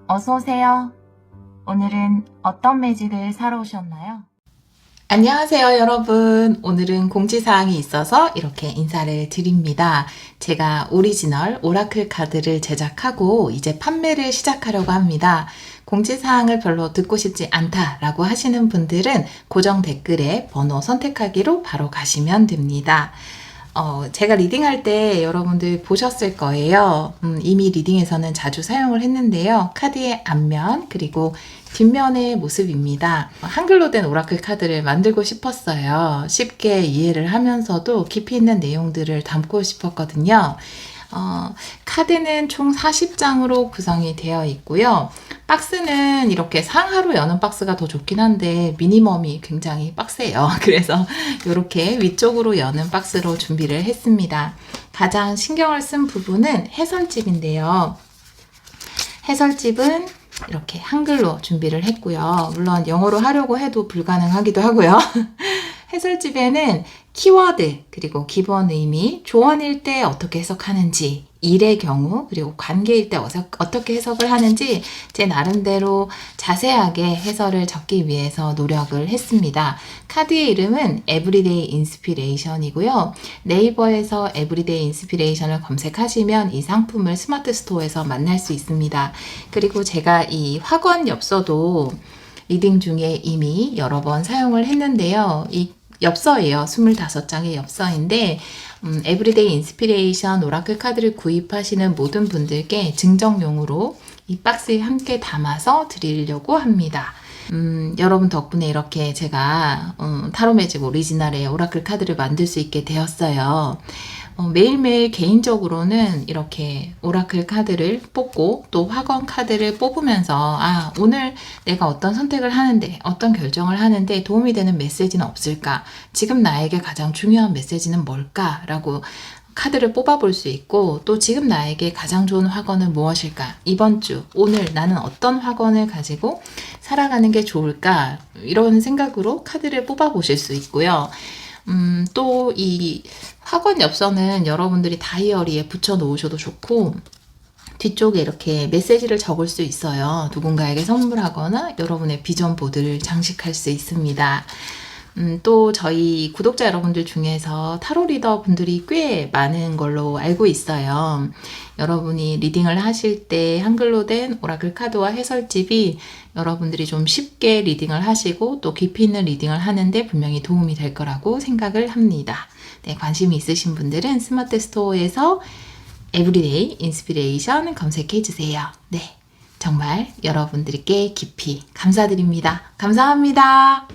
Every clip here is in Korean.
어서 오세요. 오늘은 어떤 매직을 사러 오셨나요? 안녕하세요, 여러분. 오늘은 공지사항이 있어서 이렇게 인사를 드립니다. 제가 오리지널 오라클 카드를 제작하고 이제 판매를 시작하려고 합니다. 공지사항을 별로 듣고 싶지 않다라고 하시는 분들은 고정 댓글에 번호 선택하기로 바로 가시면 됩니다. 제가 리딩할 때 여러분들 보셨을 거예요. 이미 리딩에서는 자주 사용을 했는데요. 카드의 앞면 그리고 뒷면의 모습입니다. 한글로 된 오라클 카드를 만들고 싶었어요. 쉽게 이해를 하면서도 깊이 있는 내용들을 담고 싶었거든요. 카드는 총 40장으로 구성이 되어 있고요. 박스는 이렇게 상하로 여는 박스가 더 좋긴 한데 미니멈이 굉장히 빡세요. 그래서 이렇게 위쪽으로 여는 박스로 준비를 했습니다. 가장 신경을 쓴 부분은 해설집인데요. 해설집은 이렇게 한글로 준비를 했고요. 물론 영어로 하려고 해도 불가능하기도 하고요. 해설집에는 키워드, 그리고 기본 의미, 조언일 때 어떻게 해석하는지, 일의 경우, 그리고 관계일 때 어떻게 해석을 하는지 제 나름대로 자세하게 해설을 적기 위해서 노력을 했습니다. 카드의 이름은 에브리데이 인스피레이션이고요. 네이버에서 에브리데이 인스피레이션을 검색하시면 이 상품을 스마트 스토어에서 만날 수 있습니다. 그리고 제가 이 확원 엽서도 리딩 중에 이미 여러 번 사용을 했는데요. 이 엽서예요. 25장의 엽서인데 에브리데이 인스피레이션 오라클 카드를 구입하시는 모든 분들께 증정용으로 이 박스에 함께 담아서 드리려고 합니다. 여러분 덕분에 이렇게 제가 타로 매직 오리지널의 오라클 카드를 만들 수 있게 되었어요. 매일매일 개인적으로는 이렇게 오라클 카드를 뽑고 또 확언 카드를 뽑으면서 오늘 내가 어떤 선택을 하는데 어떤 결정을 하는데 도움이 되는 메시지는 없을까? 지금 나에게 가장 중요한 메시지는 뭘까? 라고 카드를 뽑아볼 수 있고 또 지금 나에게 가장 좋은 확언은 무엇일까? 이번 주, 오늘 나는 어떤 확언을 가지고 살아가는 게 좋을까? 이런 생각으로 카드를 뽑아보실 수 있고요. 또 이 학원 엽서는 여러분들이 다이어리에 붙여 놓으셔도 좋고 뒤쪽에 이렇게 메시지를 적을 수 있어요. 누군가에게 선물하거나 여러분의 비전 보드를 장식할 수 있습니다. 또 저희 구독자 여러분들 중에서 타로 리더 분들이 꽤 많은 걸로 알고 있어요. 여러분이 리딩을 하실 때 한글로 된 오라클 카드와 해설집이 여러분들이 좀 쉽게 리딩을 하시고 또 깊이 있는 리딩을 하는데 분명히 도움이 될 거라고 생각을 합니다. 네, 관심이 있으신 분들은 스마트 스토어에서 에브리데이 인스피레이션 검색해 주세요. 네, 정말 여러분들께 깊이 감사드립니다. 감사합니다.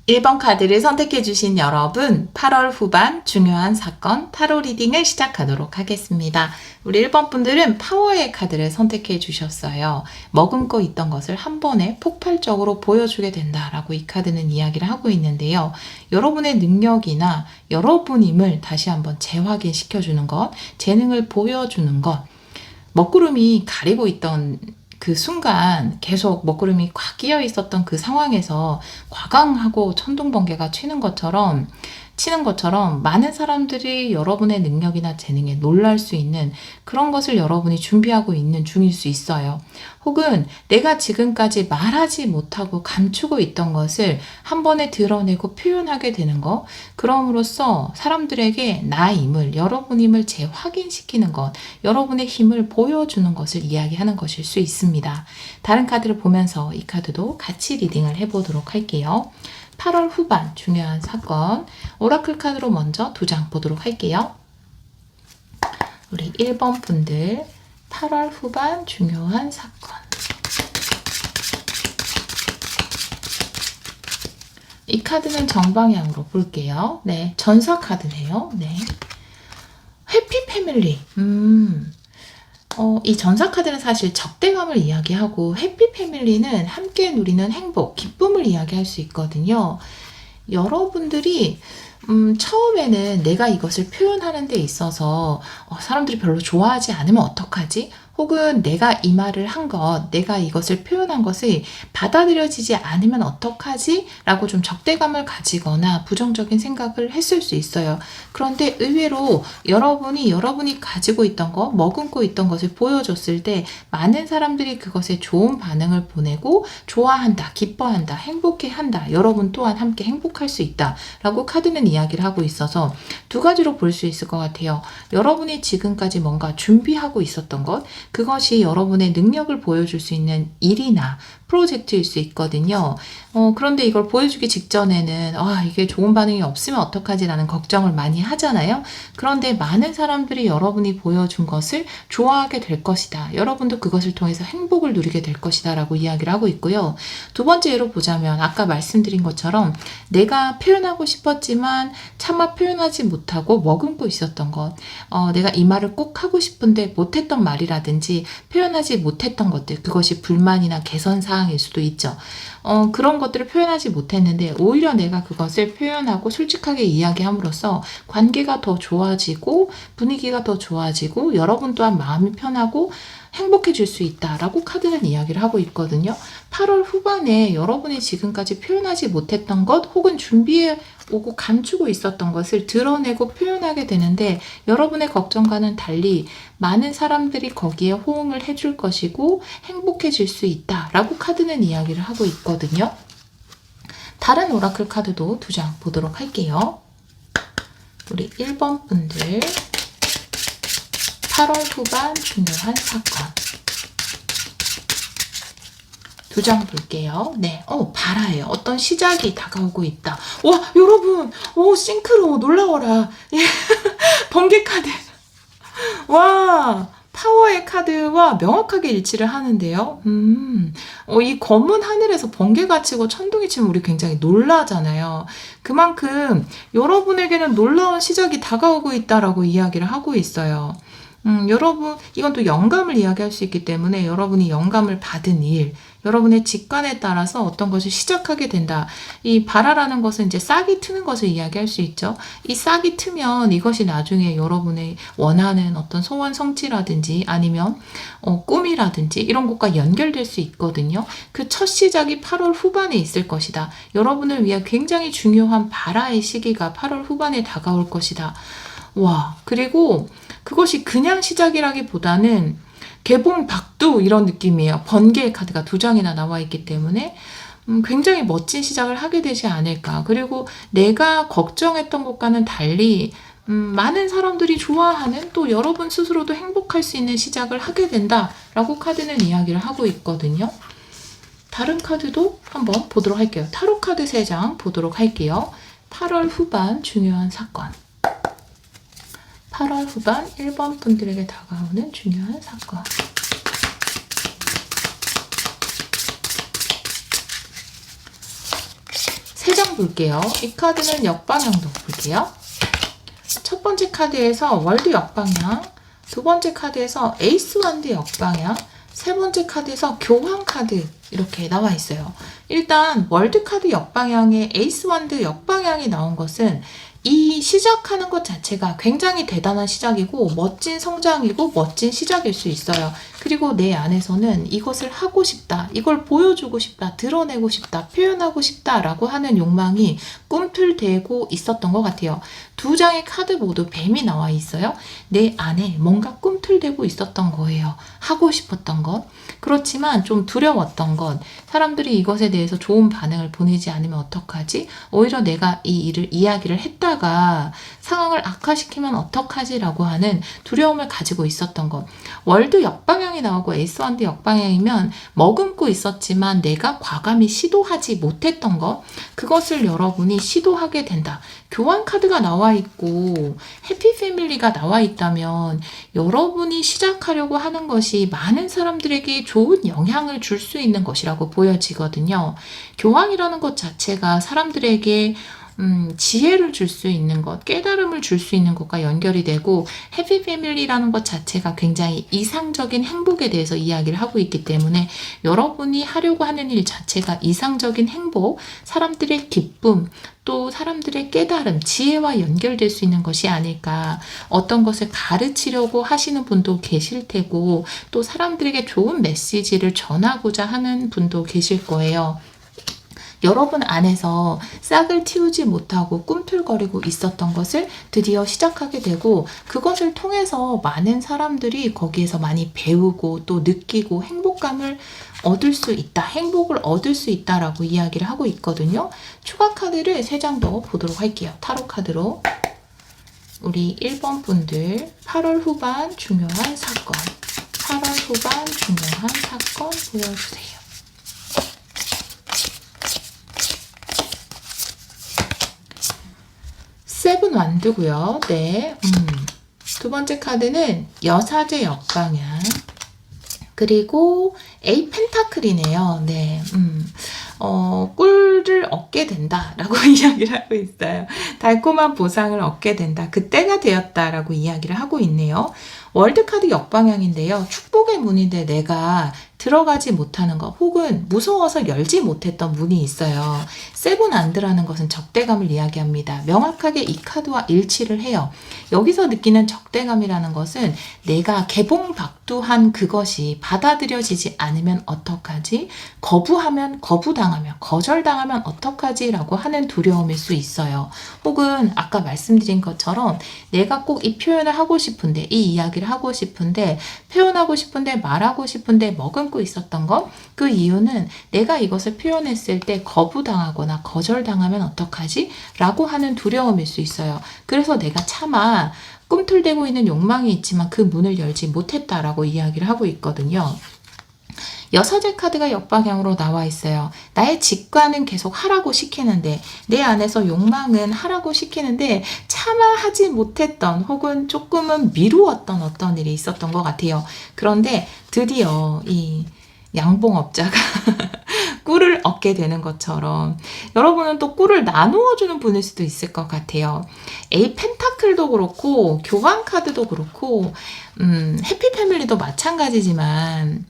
(1번) 카드를 선택해주신 여러분, 8월 후반 중요한 사건 타로 리딩을 시작하도록 하겠습니다. 우리 1번 분들은 파워의 카드를 선택해 주셨어요. 머금고 있던 것을 한 번에 폭발적으로 보여주게 된다라고 이 카드는 이야기를 하고 있는데요. 여러분의 능력이나 여러분임을 다시 한번 재확인시켜주는 것, 재능을 보여주는 것, 먹구름이 가리고 있던 그 순간 계속 먹구름이 꽉 끼어 있었던 그 상황에서 과강하고 천둥번개가 튀는 것처럼 치는 것처럼 많은 사람들이 여러분의 능력이나 재능에 놀랄 수 있는 그런 것을 여러분이 준비하고 있는 중일 수 있어요. 혹은 내가 지금까지 말하지 못하고 감추고 있던 것을 한 번에 드러내고 표현하게 되는 것, 그럼으로써 사람들에게 나임을, 여러분임을 재확인시키는 것, 여러분의 힘을 보여주는 것을 이야기하는 것일 수 있습니다. 다른 카드를 보면서 이 카드도 같이 리딩을 해보도록 할게요. 8월 후반 중요한 사건, 오라클 카드로 먼저 2장 보도록 할게요. 우리 1번 분들 8월 후반 중요한 사건. 이 카드는 정방향으로 볼게요. 네, 전사 카드네요. 네. 해피 패밀리. 이 전사 카드는 사실 적대감을 이야기하고 해피 패밀리는 함께 누리는 행복, 기쁨을 이야기할 수 있거든요. 여러분들이 처음에는 내가 이것을 표현하는 데 있어서 사람들이 별로 좋아하지 않으면 어떡하지? 혹은 내가 이 말을 한 것, 내가 이것을 표현한 것이 받아들여지지 않으면 어떡하지? 라고 좀 적대감을 가지거나 부정적인 생각을 했을 수 있어요. 그런데 의외로 여러분이 가지고 있던 것, 머금고 있던 것을 보여줬을 때 많은 사람들이 그것에 좋은 반응을 보내고 좋아한다, 기뻐한다, 행복해한다, 여러분 또한 함께 행복할 수 있다 라고 카드는 이야기를 하고 있어서 두 가지로 볼 수 있을 것 같아요. 여러분이 지금까지 뭔가 준비하고 있었던 것, 그것이 여러분의 능력을 보여줄 수 있는 일이나 프로젝트일 수 있거든요. 그런데 이걸 보여주기 직전에는 이게 좋은 반응이 없으면 어떡하지 라는 걱정을 많이 하잖아요. 그런데 많은 사람들이 여러분이 보여준 것을 좋아하게 될 것이다. 여러분도 그것을 통해서 행복을 누리게 될 것이다 라고 이야기를 하고 있고요. 두 번째 예로 보자면 아까 말씀드린 것처럼 내가 표현하고 싶었지만 차마 표현하지 못하고 머금고 있었던 것, 내가 이 말을 꼭 하고 싶은데 못했던 말이라든지 표현하지 못했던 것들, 그것이 불만이나 개선 사항일 수도 있죠. 그런 것들을 표현하지 못했는데 오히려 내가 그것을 표현하고 솔직하게 이야기함으로써 관계가 더 좋아지고 분위기가 더 좋아지고 여러분 또한 마음이 편하고 행복해질 수 있다라고 카드는 이야기를 하고 있거든요. 8월 후반에 여러분이 지금까지 표현하지 못했던 것 혹은 준비해 오고 감추고 있었던 것을 드러내고 표현하게 되는데 여러분의 걱정과는 달리 많은 사람들이 거기에 호응을 해줄 것이고 행복해질 수 있다라고 카드는 이야기를 하고 있거든요. 다른 오라클 카드도 2장 보도록 할게요. 우리 1번 분들 8월 후반 중요한 사건 2장 볼게요. 네, 바라예요. 어떤 시작이 다가오고 있다. 와, 여러분, 싱크로 놀라워라. 예. 번개 카드. 와, 파워의 카드와 명확하게 일치를 하는데요. 이 검은 하늘에서 번개가 치고 천둥이 치면 우리 굉장히 놀라잖아요. 그만큼 여러분에게는 놀라운 시작이 다가오고 있다라고 이야기를 하고 있어요. 여러분, 이건 또 영감을 이야기할 수 있기 때문에 여러분이 영감을 받은 일, 여러분의 직관에 따라서 어떤 것을 시작하게 된다. 이 바라라는 것은 이제 싹이 트는 것을 이야기할 수 있죠. 이 싹이 트면 이것이 나중에 여러분의 원하는 어떤 소원 성취라든지 아니면 꿈이라든지 이런 것과 연결될 수 있거든요. 그 첫 시작이 8월 후반에 있을 것이다. 여러분을 위해 굉장히 중요한 바라의 시기가 8월 후반에 다가올 것이다. 와, 그리고 그것이 그냥 시작이라기보다는 개봉박두 이런 느낌이에요. 번개의 카드가 2장이나 나와 있기 때문에 굉장히 멋진 시작을 하게 되지 않을까. 그리고 내가 걱정했던 것과는 달리 많은 사람들이 좋아하는 또 여러분 스스로도 행복할 수 있는 시작을 하게 된다라고 카드는 이야기를 하고 있거든요. 다른 카드도 한번 보도록 할게요. 타로 카드 3장 보도록 할게요. 8월 후반 중요한 사건 8월 후반 1번 분들에게 다가오는 중요한 사건. 세 장 볼게요. 이 카드는 역방향도 볼게요. 첫 번째 카드에서 월드 역방향, 두 번째 카드에서 에이스 완드 역방향, 세 번째 카드에서 교황 카드 이렇게 나와 있어요. 일단 월드 카드 역방향에 에이스 완드 역방향이 나온 것은 이 시작하는 것 자체가 굉장히 대단한 시작이고 멋진 성장이고 멋진 시작일 수 있어요. 그리고 내 안에서는 이것을 하고 싶다, 이걸 보여주고 싶다, 드러내고 싶다, 표현하고 싶다라고 하는 욕망이 꿈틀대고 있었던 것 같아요. 두 장의 카드 모두 뱀이 나와 있어요. 내 안에 뭔가 꿈틀대고 있었던 거예요. 하고 싶었던 것. 그렇지만 좀 두려웠던 것. 사람들이 이것에 대해서 좋은 반응을 보내지 않으면 어떡하지? 오히려 내가 이 일을 이야기를 했다가 상황을 악화시키면 어떡하지라고 하는 두려움을 가지고 있었던 것. 월드 역방향이 나오고 에이스 원드 역방향이면 머금고 있었지만 내가 과감히 시도하지 못했던 것. 그것을 여러분이 시도하게 된다. 교환 카드가 나와 있고 해피 패밀리가 나와 있다면 여러분이 시작하려고 하는 것이 많은 사람들에게 좋은 영향을 줄 수 있는 것이라고 보여지거든요. 교환이라는 것 자체가 사람들에게 지혜를 줄 수 있는 것, 깨달음을 줄 수 있는 것과 연결이 되고 해피 패밀리라는 것 자체가 굉장히 이상적인 행복에 대해서 이야기를 하고 있기 때문에 여러분이 하려고 하는 일 자체가 이상적인 행복, 사람들의 기쁨, 또 사람들의 깨달음, 지혜와 연결될 수 있는 것이 아닐까. 어떤 것을 가르치려고 하시는 분도 계실 테고 또 사람들에게 좋은 메시지를 전하고자 하는 분도 계실 거예요. 여러분 안에서 싹을 틔우지 못하고 꿈틀거리고 있었던 것을 드디어 시작하게 되고 그것을 통해서 많은 사람들이 거기에서 많이 배우고 또 느끼고 행복감을 얻을 수 있다, 행복을 얻을 수 있다라고 이야기를 하고 있거든요. 추가 카드를 3장 더 보도록 할게요. 타로 카드로. 우리 1번 분들 8월 후반 중요한 사건, 8월 후반 중요한 사건 보여주세요. 세븐 완드고요. 네. 두 번째 카드는 여사제 역방향. 그리고 에이 펜타클이네요. 네. 꿀을 얻게 된다라고 이야기를 하고 있어요. 달콤한 보상을 얻게 된다. 그때가 되었다라고 이야기를 하고 있네요. 월드카드 역방향인데요. 축복의 문인데 내가 들어가지 못하는 것 혹은 무서워서 열지 못했던 문이 있어요. 세븐 안드라는 것은 적대감을 이야기합니다. 명확하게 이 카드와 일치를 해요. 여기서 느끼는 적대감이라는 것은 내가 개봉박두한 그것이 받아들여지지 않으면 어떡하지? 거부하면 거부당하면 거절당하면 어떡하지? 라고 하는 두려움일 수 있어요. 혹은 아까 말씀드린 것처럼 내가 꼭 이 표현을 하고 싶은데 이 이야기를 하고 싶은데 표현하고 싶은데 말하고 싶은데 머금고 있었던 것 그 이유는 내가 이것을 표현했을 때 거부당하거나 거절당하면 어떡하지? 라고 하는 두려움일 수 있어요. 그래서 내가 차마 꿈틀대고 있는 욕망이 있지만 그 문을 열지 못했다라고 이야기를 하고 있거든요. 여사제 카드가 역방향으로 나와 있어요. 나의 직관은 계속 하라고 시키는데 내 안에서 욕망은 하라고 시키는데 차마 하지 못했던 혹은 조금은 미루었던 어떤 일이 있었던 것 같아요. 그런데 드디어 이 양봉업자가 꿀을 얻게 되는 것처럼 여러분은 또 꿀을 나누어주는 분일 수도 있을 것 같아요. 에이 펜타클도 그렇고 교환 카드도 그렇고 해피 패밀리도 마찬가지지만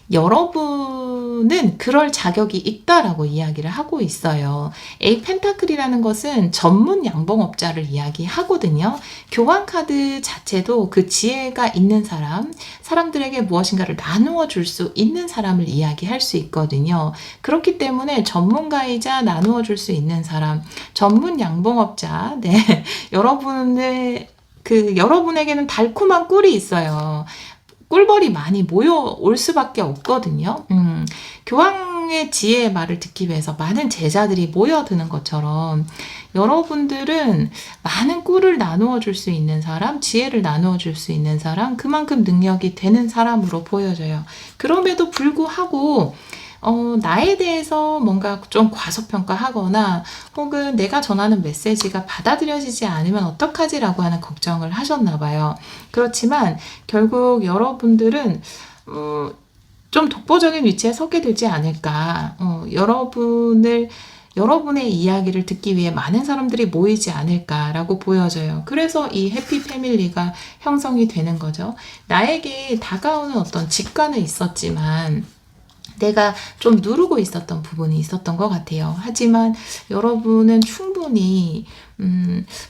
여러분은 그럴 자격이 있다라고 이야기를 하고 있어요. 에이 펜타클이라는 것은 전문 양봉업자를 이야기하거든요. 교환 카드 자체도 그 지혜가 있는 사람, 사람들에게 무엇인가를 나누어 줄 수 있는 사람을 이야기할 수 있거든요. 그렇기 때문에 전문가이자 나누어 줄 수 있는 사람, 전문 양봉업자, 네, 여러분에게는 달콤한 꿀이 있어요. 꿀벌이 많이 모여올 수밖에 없거든요. 교황의 지혜의 말을 듣기 위해서 많은 제자들이 모여드는 것처럼 여러분들은 많은 꿀을 나누어 줄 수 있는 사람, 지혜를 나누어 줄 수 있는 사람, 그만큼 능력이 되는 사람으로 보여져요. 그럼에도 불구하고 나에 대해서 뭔가 좀 과소평가하거나 혹은 내가 전하는 메시지가 받아들여지지 않으면 어떡하지라고 하는 걱정을 하셨나 봐요. 그렇지만 결국 여러분들은 좀 독보적인 위치에 서게 되지 않을까. 여러분의 이야기를 듣기 위해 많은 사람들이 모이지 않을까라고 보여져요. 그래서 이 해피 패밀리가 형성이 되는 거죠. 나에게 다가오는 어떤 직관은 있었지만 내가 좀 누르고 있었던 부분이 있었던 것 같아요. 하지만 여러분은 충분히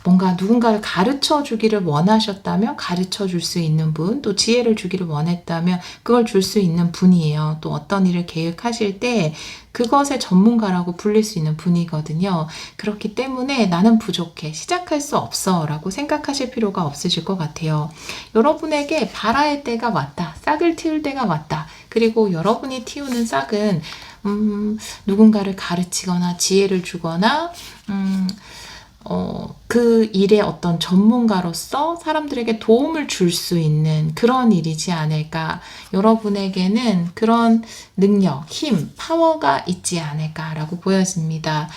뭔가 누군가를 가르쳐 주기를 원하셨다면 가르쳐 줄 수 있는 분, 또 지혜를 주기를 원했다면 그걸 줄 수 있는 분이에요. 또 어떤 일을 계획하실 때 그것의 전문가라고 불릴 수 있는 분이거든요. 그렇기 때문에 나는 부족해, 시작할 수 없어 라고 생각하실 필요가 없으실 것 같아요. 여러분에게 발아의 때가 왔다. 싹을 틔울 때가 왔다. 그리고 여러분이 틔우는 싹은 누군가를 가르치거나 지혜를 주거나 그 일의 어떤 전문가로서 사람들에게 도움을 줄 수 있는 그런 일이지 않을까. 여러분에게는 그런 능력, 힘, 파워가 있지 않을까라고 보여집니다.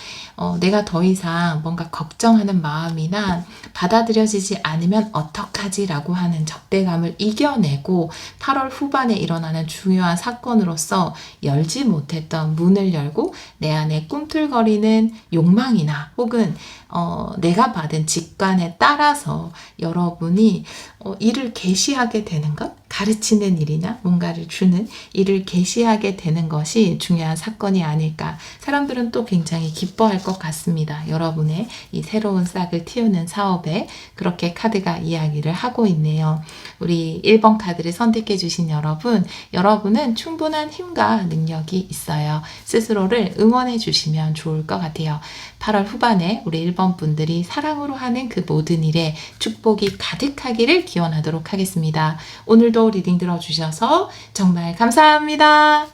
내가 더 이상 뭔가 걱정하는 마음이나 받아들여지지 않으면 어떡하지라고 하는 적대감을 이겨내고 8월 후반에 일어나는 중요한 사건으로서 열지 못했던 문을 열고 내 안에 꿈틀거리는 욕망이나 혹은 내가 받은 직관에 따라서 여러분이 일을 개시하게 되는 것, 가르치는 일이나 뭔가를 주는 일을 개시하게 되는 것이 중요한 사건이 아닐까. 사람들은 또 굉장히 기뻐할 것 같습니다. 여러분의 이 새로운 싹을 틔우는 사업에 그렇게 카드가 이야기를 하고 있네요. 우리 1번 카드를 선택해 주신 여러분, 여러분은 충분한 힘과 능력이 있어요. 스스로를 응원해 주시면 좋을 것 같아요. 8월 후반에 우리 1번 분들이 사랑으로 하는 그 모든 일에 축복이 가득하기를 기원하도록 하겠습니다. 오늘도 리딩 들어주셔서 정말 감사합니다.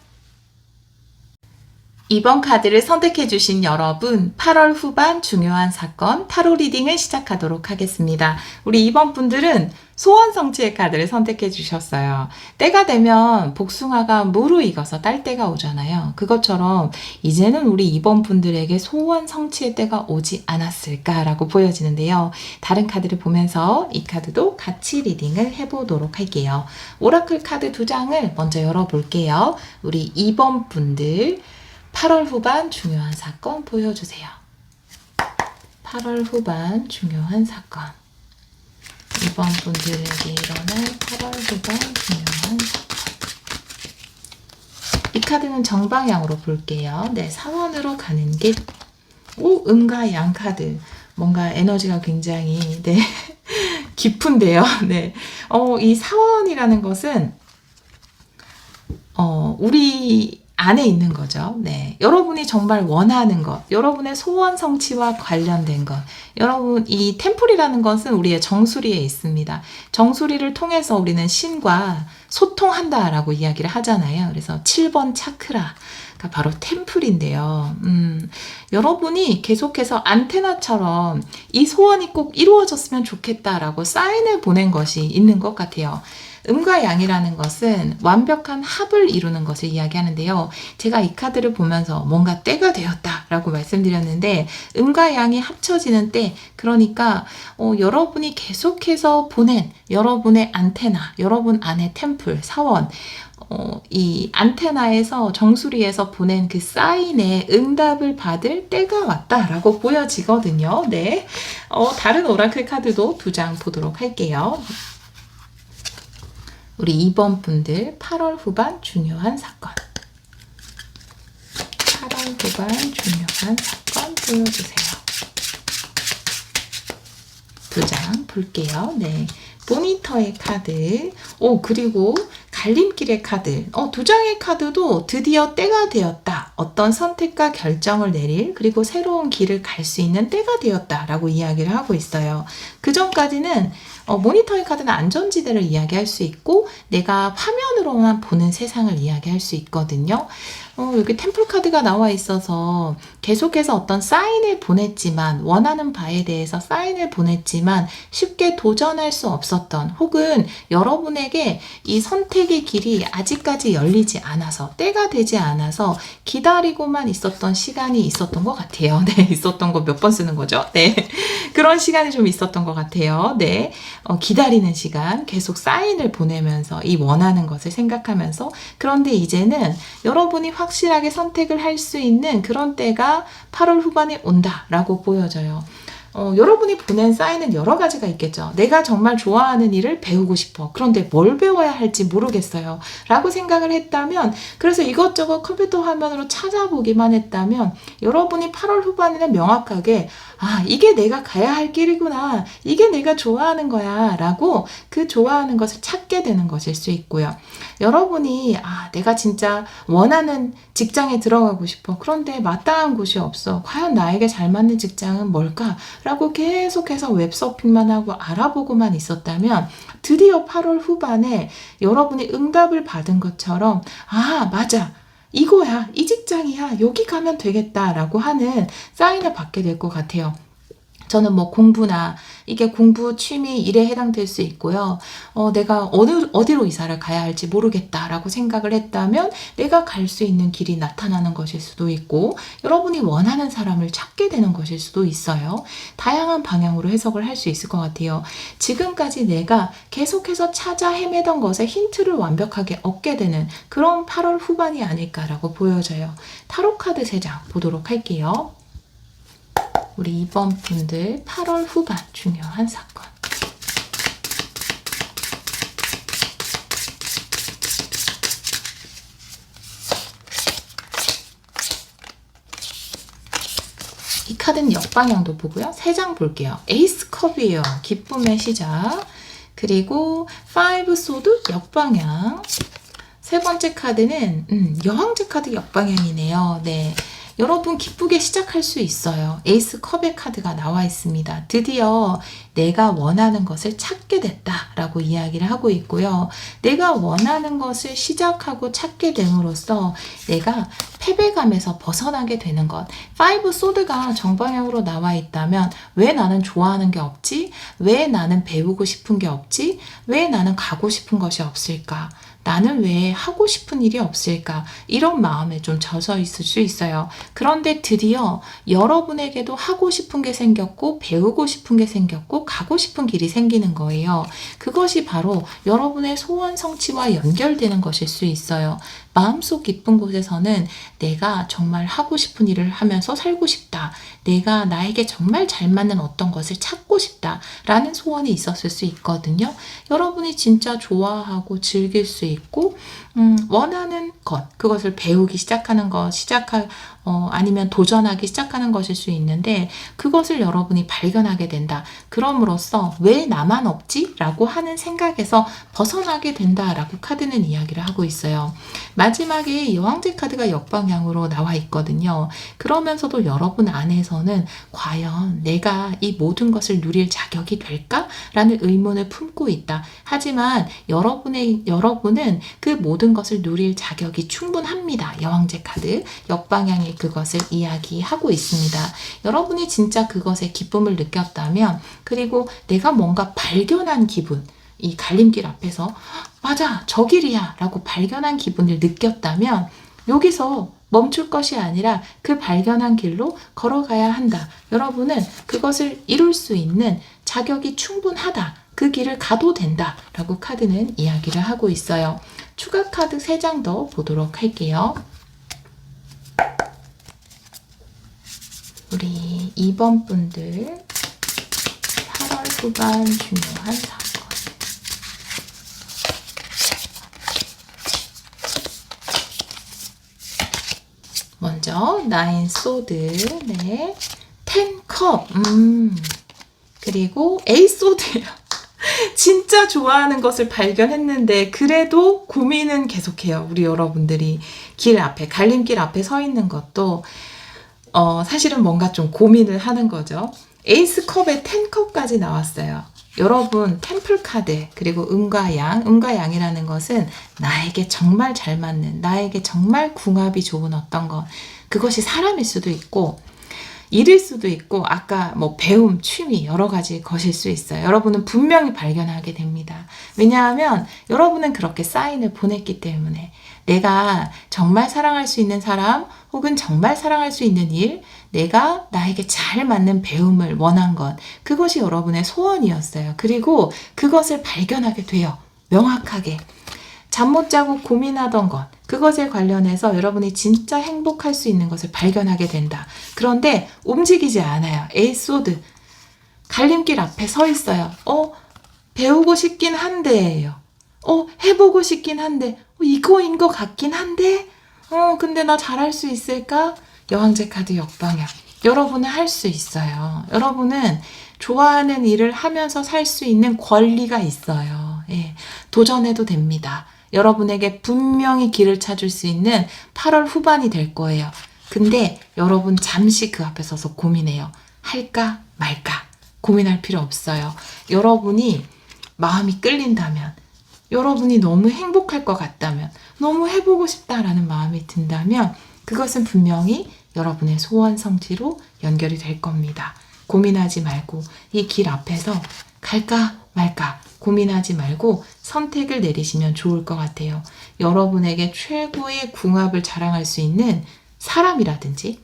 2번 카드를 선택해 주신 여러분, 8월 후반 중요한 사건 타로 리딩을 시작하도록 하겠습니다. 우리 2번 분들은 소원 성취의 카드를 선택해 주셨어요. 때가 되면 복숭아가 무르익어서 딸 때가 오잖아요. 그것처럼 이제는 우리 2번 분들에게 소원 성취의 때가 오지 않았을까라고 보여지는데요. 다른 카드를 보면서 이 카드도 같이 리딩을 해보도록 할게요. 오라클 카드 2장을 먼저 열어볼게요. 우리 2번 분들 8월 후반 중요한 사건 보여주세요. 8월 후반 중요한 사건. 2번 분들에게 일어날 8월 후반 중요한 사건. 이 카드는 정방향으로 볼게요. 네, 사원으로 가는 길. 오, 음과 양 카드. 뭔가 에너지가 굉장히 깊은데요. 네. 이 사원이라는 것은 우리 안에 있는 거죠. 네. 여러분이 정말 원하는 것, 여러분의 소원 성취와 관련된 것. 여러분, 이 템플이라는 것은 우리의 정수리에 있습니다. 정수리를 통해서 우리는 신과 소통한다라고 이야기를 하잖아요. 그래서 7번 차크라가 바로 템플인데요. 여러분이 계속해서 안테나처럼 이 소원이 꼭 이루어졌으면 좋겠다라고 사인을 보낸 것이 있는 것 같아요. 음과 양이라는 것은 완벽한 합을 이루는 것을 이야기하는데요. 제가 이 카드를 보면서 뭔가 때가 되었다라고 말씀드렸는데 음과 양이 합쳐지는 때, 그러니까 여러분이 계속해서 보낸 여러분의 안테나, 여러분 안의 템플, 사원, 이 안테나에서 정수리에서 보낸 그 사인에 응답을 받을 때가 왔다라고 보여지거든요. 네. 다른 오라클 카드도 2장 보도록 할게요. 우리 2번 분들 8월 후반 중요한 사건. 8월 후반 중요한 사건 보여주세요. 2장 볼게요. 네. 모니터의 카드. 그리고 갈림길의 카드. 2장의 카드도 드디어 때가 되었다. 어떤 선택과 결정을 내릴, 그리고 새로운 길을 갈 수 있는 때가 되었다라고 이야기를 하고 있어요. 그 전까지는 모니터의 카드는 안전지대를 이야기할 수 있고 내가 화면으로만 보는 세상을 이야기할 수 있거든요. 여기 템플 카드가 나와 있어서 계속해서 어떤 사인을 보냈지만, 원하는 바에 대해서 사인을 보냈지만 쉽게 도전할 수 없었던, 혹은 여러분에게 이 선택의 길이 아직까지 열리지 않아서, 때가 되지 않아서 기다리고만 있었던 시간이 있었던 것 같아요. 네, 있었던 거 몇 번 쓰는 거죠? 네, 그런 시간이 좀 있었던 것 같아요. 네, 기다리는 시간, 계속 사인을 보내면서 이 원하는 것을 생각하면서. 그런데 이제는 여러분이 확실하게 선택을 할 수 있는 그런 때가 8월 후반에 온다라고 보여져요. 여러분이 보낸 사인은 여러 가지가 있겠죠. 내가 정말 좋아하는 일을 배우고 싶어. 그런데 뭘 배워야 할지 모르겠어요. 라고 생각을 했다면, 그래서 이것저것 컴퓨터 화면으로 찾아보기만 했다면, 여러분이 8월 후반에는 명확하게, 아, 이게 내가 가야 할 길이구나. 이게 내가 좋아하는 거야. 라고 그 좋아하는 것을 찾게 되는 것일 수 있고요. 여러분이, 아, 내가 진짜 원하는 직장에 들어가고 싶어. 그런데 마땅한 곳이 없어. 과연 나에게 잘 맞는 직장은 뭘까? 라고 계속해서 웹서핑만 하고 알아보고만 있었다면 드디어 8월 후반에 여러분이 응답을 받은 것처럼 아, 맞아. 이거야. 이 직장이야. 여기 가면 되겠다. 라고 하는 사인을 받게 될 것 같아요. 저는 뭐 공부나 이게 공부, 취미, 일에 해당될 수 있고요. 내가 어디로 이사를 가야 할지 모르겠다라고 생각을 했다면 내가 갈 수 있는 길이 나타나는 것일 수도 있고 여러분이 원하는 사람을 찾게 되는 것일 수도 있어요. 다양한 방향으로 해석을 할 수 있을 것 같아요. 지금까지 내가 계속해서 찾아 헤매던 것에 힌트를 완벽하게 얻게 되는 그런 8월 후반이 아닐까라고 보여져요. 타로 카드 3장 보도록 할게요. 우리 이번 분들 8월 후반 중요한 사건. 이 카드는 역방향도 보고요. 3장 볼게요. 에이스 컵이에요. 기쁨의 시작. 그리고 5 소드 역방향. 세 번째 카드는 여왕제 카드 역방향이네요. 네. 여러분 기쁘게 시작할 수 있어요. 에이스 컵의 카드가 나와 있습니다. 드디어 내가 원하는 것을 찾게 됐다라고 이야기를 하고 있고요. 내가 원하는 것을 시작하고 찾게 됨으로써 내가 패배감에서 벗어나게 되는 것. 5 소드가 정방향으로 나와 있다면 왜 나는 좋아하는 게 없지? 왜 나는 배우고 싶은 게 없지? 왜 나는 가고 싶은 것이 없을까? 나는 왜 하고 싶은 일이 없을까? 이런 마음에 좀 젖어 있을 수 있어요. 그런데 드디어 여러분에게도 하고 싶은 게 생겼고 배우고 싶은 게 생겼고 가고 싶은 길이 생기는 거예요. 그것이 바로 여러분의 소원 성취와 연결되는 것일 수 있어요. 마음속 깊은 곳에서는 내가 정말 하고 싶은 일을 하면서 살고 싶다. 내가 나에게 정말 잘 맞는 어떤 것을 찾고 싶다. 라는 소원이 있었을 수 있거든요. 여러분이 진짜 좋아하고 즐길 수 있고 원하는 것, 그것을 배우기 시작하는 것, 아니면 도전하기 시작하는 것일 수 있는데 그것을 여러분이 발견하게 된다. 그럼으로써 왜 나만 없지? 라고 하는 생각에서 벗어나게 된다라고 카드는 이야기를 하고 있어요. 마지막에 여왕제 카드가 역방향으로 나와 있거든요. 그러면서도 여러분 안에서는 과연 내가 이 모든 것을 누릴 자격이 될까? 라는 의문을 품고 있다. 하지만 여러분은 그 모든 것을 누릴 자격이 충분합니다. 여왕제 카드 역방향이 그것을 이야기하고 있습니다. 여러분이 진짜 그것에 기쁨을 느꼈다면 그리고 내가 뭔가 발견한 기분 이 갈림길 앞에서 맞아 저 길이야 라고 발견한 기분을 느꼈다면 여기서 멈출 것이 아니라 그 발견한 길로 걸어가야 한다. 여러분은 그것을 이룰 수 있는 자격이 충분하다. 그 길을 가도 된다 라고 카드는 이야기를 하고 있어요. 추가 카드 3장 더 보도록 할게요. 우리 2번 분들 8월 후반 중요한 사건. 먼저 9 소드, 네, 10 컵, 그리고 8 소드예요. 진짜 좋아하는 것을 발견했는데 그래도 고민은 계속해요. 우리 여러분들이 길 앞에, 갈림길 앞에 서 있는 것도 사실은 뭔가 좀 고민을 하는 거죠. 에이스 컵에 10 컵까지 나왔어요. 여러분 템플 카드 그리고 음과 양이라는 것은 나에게 정말 잘 맞는 나에게 정말 궁합이 좋은 어떤 것 그것이 사람일 수도 있고 일일 수도 있고 아까 뭐 배움, 취미 여러 가지 것일 수 있어요. 여러분은 분명히 발견하게 됩니다. 왜냐하면 여러분은 그렇게 사인을 보냈기 때문에 내가 정말 사랑할 수 있는 사람 혹은 정말 사랑할 수 있는 일 내가 나에게 잘 맞는 배움을 원한 것 그것이 여러분의 소원이었어요. 그리고 그것을 발견하게 돼요. 명확하게. 잠 못 자고 고민하던 것 그것에 관련해서 여러분이 진짜 행복할 수 있는 것을 발견하게 된다. 그런데 움직이지 않아요. 에이스 소드 갈림길 앞에 서 있어요. 배우고 싶긴 한데예요. 해보고 싶긴 한데, 이거인 것 같긴 한데, 근데 나 잘할 수 있을까? 여왕제 카드 역방향. 여러분은 할 수 있어요. 여러분은 좋아하는 일을 하면서 살 수 있는 권리가 있어요. 예, 도전해도 됩니다. 여러분에게 분명히 길을 찾을 수 있는 8월 후반이 될 거예요. 근데 여러분 잠시 그 앞에 서서 고민해요. 할까 말까? 고민할 필요 없어요. 여러분이 마음이 끌린다면, 여러분이 너무 행복할 것 같다면, 너무 해보고 싶다라는 마음이 든다면 그것은 분명히 여러분의 소원 성취로 연결이 될 겁니다. 고민하지 말고 이 길 앞에서 갈까 말까 고민하지 말고 선택을 내리시면 좋을 것 같아요. 여러분에게 최고의 궁합을 자랑할 수 있는 사람이라든지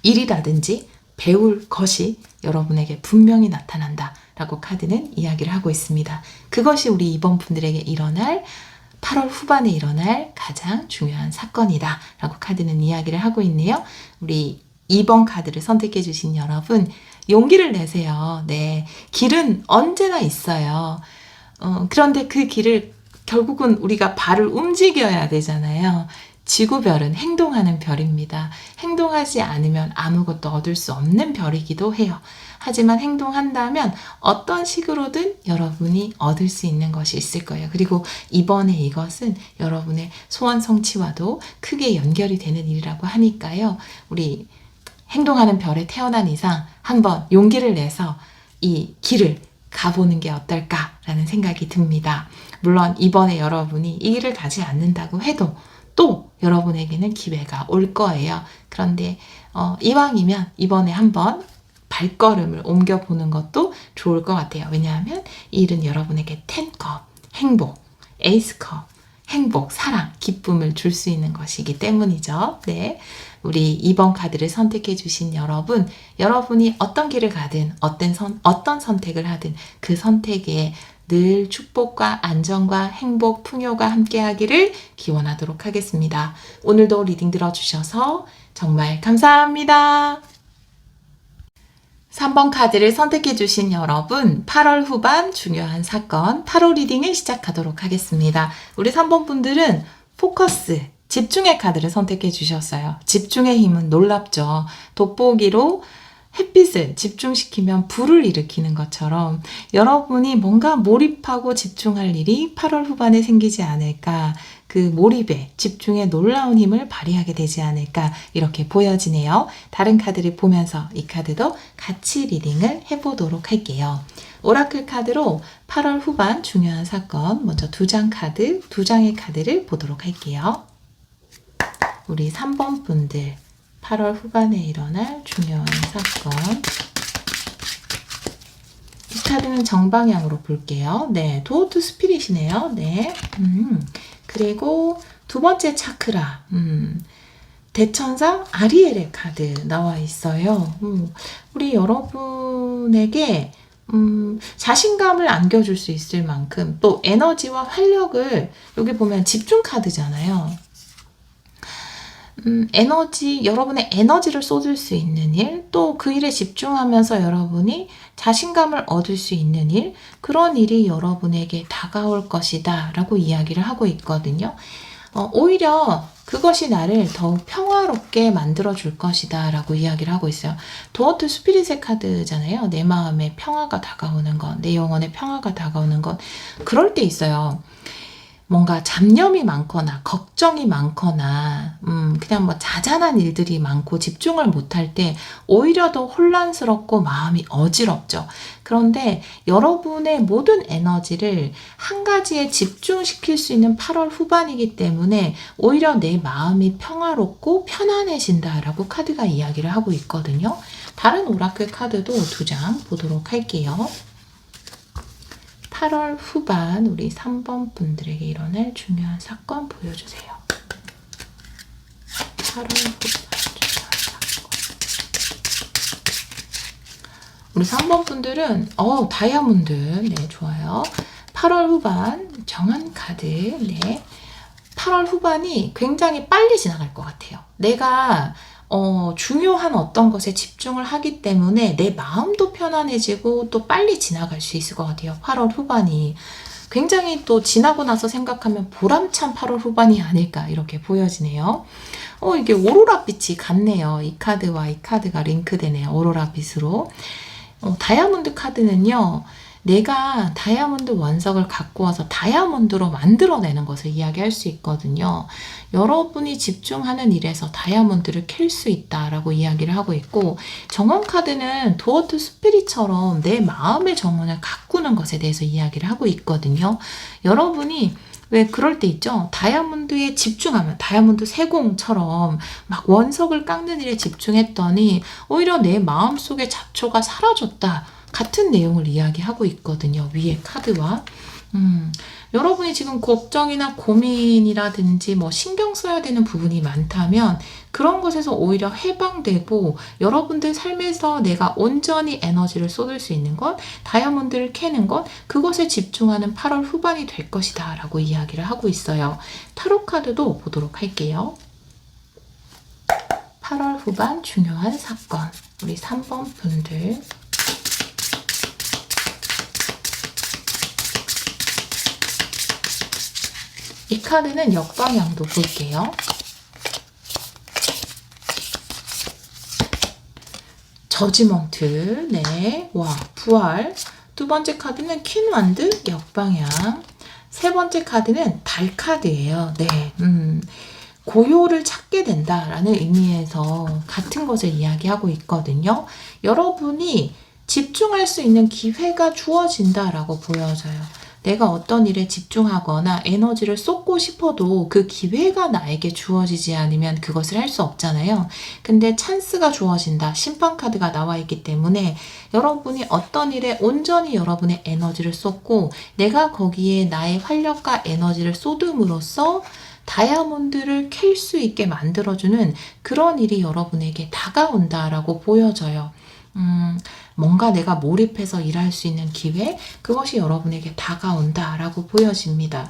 일이라든지 배울 것이 여러분에게 분명히 나타난다 라고 카드는 이야기를 하고 있습니다. 그것이 우리 이번 분들에게 일어날 8월 후반에 일어날 가장 중요한 사건이다 라고 카드는 이야기를 하고 있네요. 우리 2번 카드를 선택해 주신 여러분, 용기를 내세요. 네, 길은 언제나 있어요. 그런데 그 길을 결국은 우리가 발을 움직여야 되잖아요. 지구별은 행동하는 별입니다. 행동하지 않으면 아무것도 얻을 수 없는 별이기도 해요. 하지만 행동한다면 어떤 식으로든 여러분이 얻을 수 있는 것이 있을 거예요. 그리고 이번에 이것은 여러분의 소원 성취와도 크게 연결이 되는 일이라고 하니까요. 우리 행동하는 별에 태어난 이상 한번 용기를 내서 이 길을 가보는 게 어떨까라는 생각이 듭니다. 물론 이번에 여러분이 이 길을 가지 않는다고 해도 또 여러분에게는 기회가 올 거예요. 그런데 이왕이면 이번에 한번 발걸음을 옮겨보는 것도 좋을 것 같아요. 왜냐하면 이 일은 여러분에게 10컵, 행복, 에이스컵, 행복, 사랑, 기쁨을 줄 수 있는 것이기 때문이죠. 네, 우리 2번 카드를 선택해 주신 여러분, 여러분이 어떤 길을 가든 어떤 선택을 하든 그 선택에 늘 축복과 안정과 행복, 풍요가 함께하기를 기원하도록 하겠습니다. 오늘도 리딩 들어주셔서 정말 감사합니다. 3번 카드를 선택해 주신 여러분, 8월 후반 중요한 사건 8호 리딩을 시작하도록 하겠습니다. 우리 3번 분들은 포커스, 집중의 카드를 선택해 주셨어요. 집중의 힘은 놀랍죠. 돋보기로 햇빛을 집중시키면 불을 일으키는 것처럼 여러분이 뭔가 몰입하고 집중할 일이 8월 후반에 생기지 않을까, 그 몰입에 집중에 놀라운 힘을 발휘하게 되지 않을까 이렇게 보여지네요. 다른 카드를 보면서 이 카드도 같이 리딩을 해보도록 할게요. 오라클 카드로 8월 후반 중요한 사건, 먼저 두 장의 카드를 보도록 할게요. 우리 3번 분들 8월 후반에 일어날 중요한 사건, 이 카드는 정방향으로 볼게요. 네, 도어 투 스피릿이네요. 네, 그리고 두 번째 차크라, 대천사 아리엘의 카드 나와 있어요. 우리 여러분에게 자신감을 안겨줄 수 있을 만큼 또 에너지와 활력을, 여기 보면 집중 카드잖아요. 여러분의 에너지를 쏟을 수 있는 일, 또 그 일에 집중하면서 여러분이 자신감을 얻을 수 있는 일, 그런 일이 여러분에게 다가올 것이다 라고 이야기를 하고 있거든요. 오히려 그것이 나를 더욱 평화롭게 만들어줄 것이다 라고 이야기를 하고 있어요. 도어 투 스피릿의 카드잖아요. 내 마음에 평화가 다가오는 것, 내 영혼에 평화가 다가오는 것, 그럴 때 있어요. 뭔가 잡념이 많거나 걱정이 많거나 그냥 뭐 자잘한 일들이 많고 집중을 못할 때 오히려 더 혼란스럽고 마음이 어지럽죠. 그런데 여러분의 모든 에너지를 한 가지에 집중시킬 수 있는 8월 후반이기 때문에 오히려 내 마음이 평화롭고 편안해진다라고 카드가 이야기를 하고 있거든요. 다른 오라클 카드도 두 장 보도록 할게요. 8월 후반 우리 3번 분들에게 일어날 중요한 사건 보여주세요. 8월 후반 중요한 사건. 우리 3번 분들은 다이아몬드, 네, 좋아요. 8월 후반 정한 카드, 네. 8월 후반이 굉장히 빨리 지나갈 것 같아요. 내가 중요한 어떤 것에 집중을 하기 때문에 내 마음도 편안해지고 또 빨리 지나갈 수 있을 것 같아요. 8월 후반이. 굉장히 또 지나고 나서 생각하면 보람찬 8월 후반이 아닐까 이렇게 보여지네요. 이게 오로라빛이 같네요. 이 카드와 이 카드가 링크되네요. 오로라빛으로. 다이아몬드 카드는요. 내가 다이아몬드 원석을 갖고 와서 다이아몬드로 만들어내는 것을 이야기할 수 있거든요. 여러분이 집중하는 일에서 다이아몬드를 캘 수 있다라고 이야기를 하고 있고, 정원 카드는 도어트 스피릿처럼 내 마음의 정원을 가꾸는 것에 대해서 이야기를 하고 있거든요. 여러분이 왜 그럴 때 있죠? 다이아몬드에 집중하면 다이아몬드 세공처럼 막 원석을 깎는 일에 집중했더니 오히려 내 마음속의 잡초가 사라졌다. 같은 내용을 이야기하고 있거든요. 위에 카드와. 여러분이 지금 걱정이나 고민이라든지 뭐 신경 써야 되는 부분이 많다면 그런 것에서 오히려 해방되고 여러분들 삶에서 내가 온전히 에너지를 쏟을 수 있는 것, 다이아몬드를 캐는 것, 그것에 집중하는 8월 후반이 될 것이다 라고 이야기를 하고 있어요. 타로 카드도 보도록 할게요. 8월 후반 중요한 사건. 우리 3번 분들. 이 카드는 역방향도 볼게요. 저지먼트, 네, 와, 부활. 두 번째 카드는 퀸완드, 역방향. 세 번째 카드는 달 카드예요. 네, 고요를 찾게 된다라는 의미에서 같은 것을 이야기하고 있거든요. 여러분이 집중할 수 있는 기회가 주어진다라고 보여져요. 내가 어떤 일에 집중하거나 에너지를 쏟고 싶어도 그 기회가 나에게 주어지지 않으면 그것을 할 수 없잖아요. 근데 찬스가 주어진다. 심판 카드가 나와 있기 때문에 여러분이 어떤 일에 온전히 여러분의 에너지를 쏟고 내가 거기에 나의 활력과 에너지를 쏟음으로써 다이아몬드를 캘 수 있게 만들어주는 그런 일이 여러분에게 다가온다라고 보여져요. 뭔가 내가 몰입해서 일할 수 있는 기회, 그것이 여러분에게 다가온다라고 보여집니다.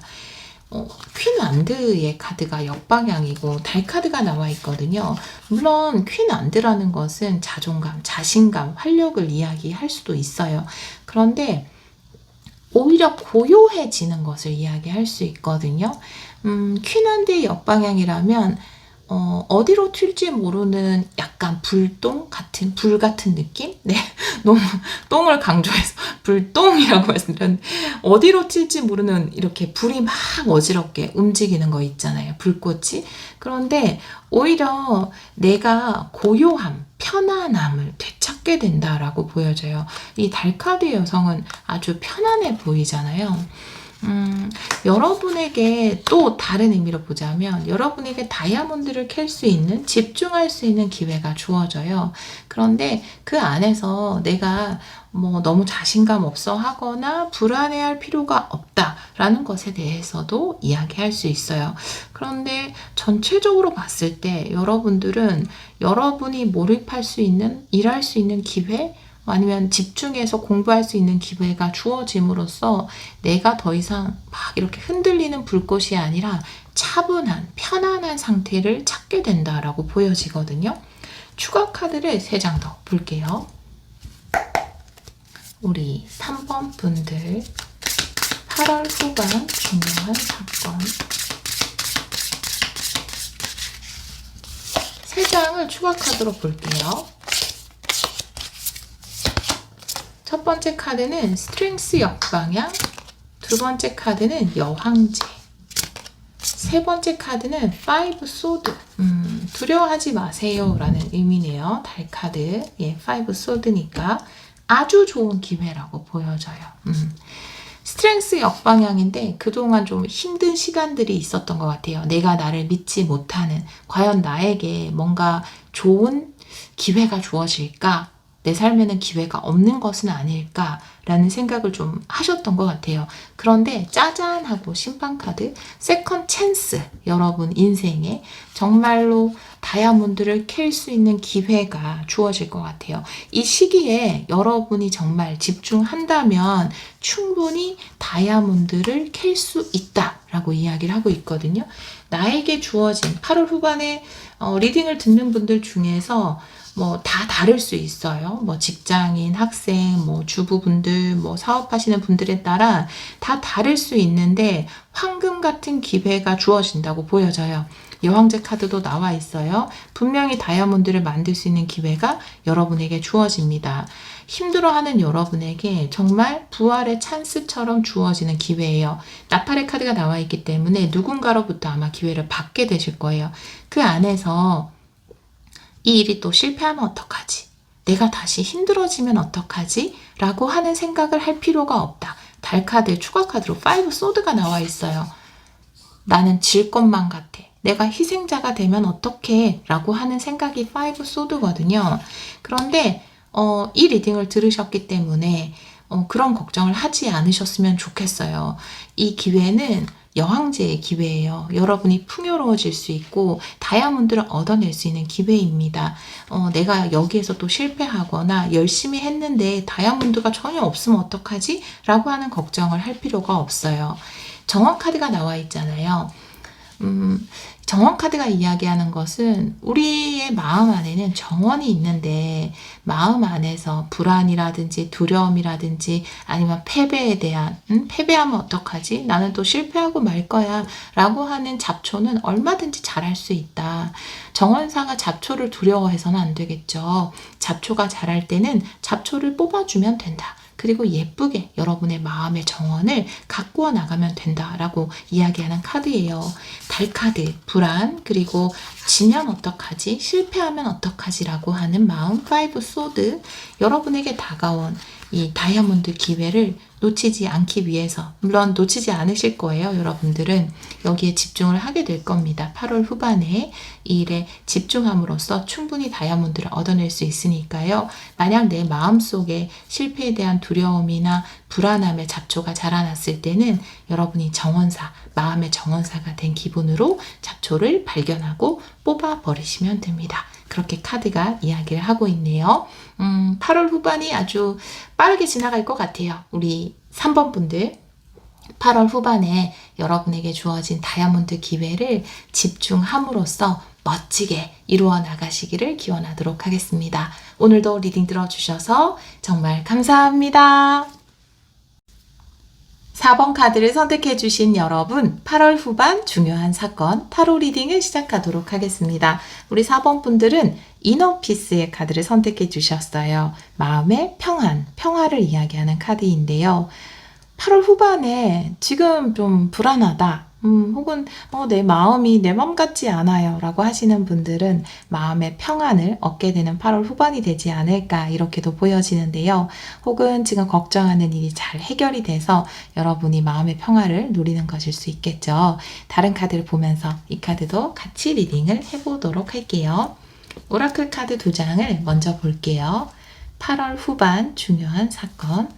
퀸완드의 카드가 역방향이고 달 카드가 나와 있거든요. 물론 퀸완드라는 것은 자존감, 자신감, 활력을 이야기할 수도 있어요. 그런데 오히려 고요해지는 것을 이야기할 수 있거든요. 퀸완드의 역방향이라면 어디로 튈지 모르는 약간 불 같은 느낌? 네. 너무 똥을 강조해서 불똥이라고 말씀드렸는데, 어디로 튈지 모르는 이렇게 불이 막 어지럽게 움직이는 거 있잖아요. 불꽃이. 그런데 오히려 내가 고요함, 편안함을 되찾게 된다라고 보여져요. 이 달카드 여성은 아주 편안해 보이잖아요. 여러분에게 또 다른 의미로 보자면 여러분에게 다이아몬드를 캘 수 있는, 집중할 수 있는 기회가 주어져요. 그런데 그 안에서 내가 뭐 너무 자신감 없어 하거나 불안해할 필요가 없다라는 것에 대해서도 이야기할 수 있어요. 그런데 전체적으로 봤을 때 여러분들은 여러분이 몰입할 수 있는, 일할 수 있는 기회, 아니면 집중해서 공부할 수 있는 기회가 주어짐으로써 내가 더 이상 막 이렇게 흔들리는 불꽃이 아니라 차분한, 편안한 상태를 찾게 된다라고 보여지거든요. 추가 카드를 3장 더 볼게요. 우리 3번 분들 8월 후반 중요한 사건. 3장을 추가 카드로 볼게요. 첫 번째 카드는 스트렝스 역방향, 두 번째 카드는 여황제, 세 번째 카드는 파이브 소드. 두려워하지 마세요 라는 의미네요. 달 카드. 예, 파이브 소드니까 아주 좋은 기회라고 보여져요. 스트렝스 역방향인데 그동안 좀 힘든 시간들이 있었던 것 같아요. 내가 나를 믿지 못하는, 과연 나에게 뭔가 좋은 기회가 주어질까? 내 삶에는 기회가 없는 것은 아닐까라는 생각을 좀 하셨던 것 같아요. 그런데 짜잔 하고 심판카드, 세컨 찬스, 여러분 인생에 정말로 다이아몬드를 캘 수 있는 기회가 주어질 것 같아요. 이 시기에 여러분이 정말 집중한다면 충분히 다이아몬드를 캘 수 있다라고 라고 이야기를 하고 있거든요. 나에게 주어진 8월 후반에 리딩을 듣는 분들 중에서 뭐 다 다를 수 있어요. 뭐 직장인, 학생, 뭐 주부분들, 뭐 사업하시는 분들에 따라 다 다를 수 있는데 황금 같은 기회가 주어진다고 보여져요. 여왕제 카드도 나와 있어요. 분명히 다이아몬드를 만들 수 있는 기회가 여러분에게 주어집니다. 힘들어하는 여러분에게 정말 부활의 찬스처럼 주어지는 기회예요. 나팔의 카드가 나와 있기 때문에 누군가로부터 아마 기회를 받게 되실 거예요. 그 안에서 이 일이 또 실패하면 어떡하지? 내가 다시 힘들어지면 어떡하지? 라고 하는 생각을 할 필요가 없다. 달 카드, 추가 카드로 5 소드가 나와 있어요. 나는 질 것만 같아. 내가 희생자가 되면 어떡해? 라고 하는 생각이 5 소드거든요. 그런데 이 리딩을 들으셨기 때문에 그런 걱정을 하지 않으셨으면 좋겠어요. 이 기회는 여왕제의 기회예요. 여러분이 풍요로워질 수 있고 다이아몬드를 얻어낼 수 있는 기회입니다. 내가 여기에서 또 실패하거나 열심히 했는데 다이아몬드가 전혀 없으면 어떡하지? 라고 하는 걱정을 할 필요가 없어요. 정원 카드가 나와 있잖아요. 정원 카드가 이야기하는 것은 우리의 마음 안에는 정원이 있는데 마음 안에서 불안이라든지 두려움이라든지 아니면 패배에 대한 패배하면 어떡하지? 나는 또 실패하고 말 거야 라고 하는 잡초는 얼마든지 자랄 수 있다. 정원사가 잡초를 두려워해서는 안 되겠죠. 잡초가 자랄 때는 잡초를 뽑아주면 된다. 그리고 예쁘게 여러분의 마음의 정원을 가꾸어 나가면 된다라고 이야기하는 카드예요. 달 카드, 불안, 그리고 지면 어떡하지? 실패하면 어떡하지? 라고 하는 마음, 5 소드. 여러분에게 다가온 이 다이아몬드 기회를 놓치지 않기 위해서, 물론 놓치지 않으실 거예요. 여러분들은 여기에 집중을 하게 될 겁니다. 8월 후반에 이 일에 집중함으로써 충분히 다이아몬드를 얻어낼 수 있으니까요. 만약 내 마음속에 실패에 대한 두려움이나 불안함의 잡초가 자라났을 때는 여러분이 정원사, 마음의 정원사가 된 기분으로 잡초를 발견하고 뽑아버리시면 됩니다. 그렇게 카드가 이야기를 하고 있네요. 8월 후반이 아주 빠르게 지나갈 것 같아요. 우리 3번 분들 8월 후반에 여러분에게 주어진 다이아몬드 기회를 집중함으로써 멋지게 이루어 나가시기를 기원하도록 하겠습니다. 오늘도 리딩 들어주셔서 정말 감사합니다. 4번 카드를 선택해 주신 여러분, 8월 후반 중요한 사건 타로 리딩을 시작하도록 하겠습니다. 우리 4번 분들은 이너피스의 카드를 선택해 주셨어요. 마음의 평안, 평화를 이야기하는 카드인데요. 8월 후반에 지금 좀 불안하다. 혹은 내 마음이 내 맘 같지 않아요 라고 하시는 분들은 마음의 평안을 얻게 되는 8월 후반이 되지 않을까 이렇게도 보여지는데요. 혹은 지금 걱정하는 일이 잘 해결이 돼서 여러분이 마음의 평화를 누리는 것일 수 있겠죠. 다른 카드를 보면서 이 카드도 같이 리딩을 해보도록 할게요. 오라클 카드 2장을 먼저 볼게요. 8월 후반 중요한 사건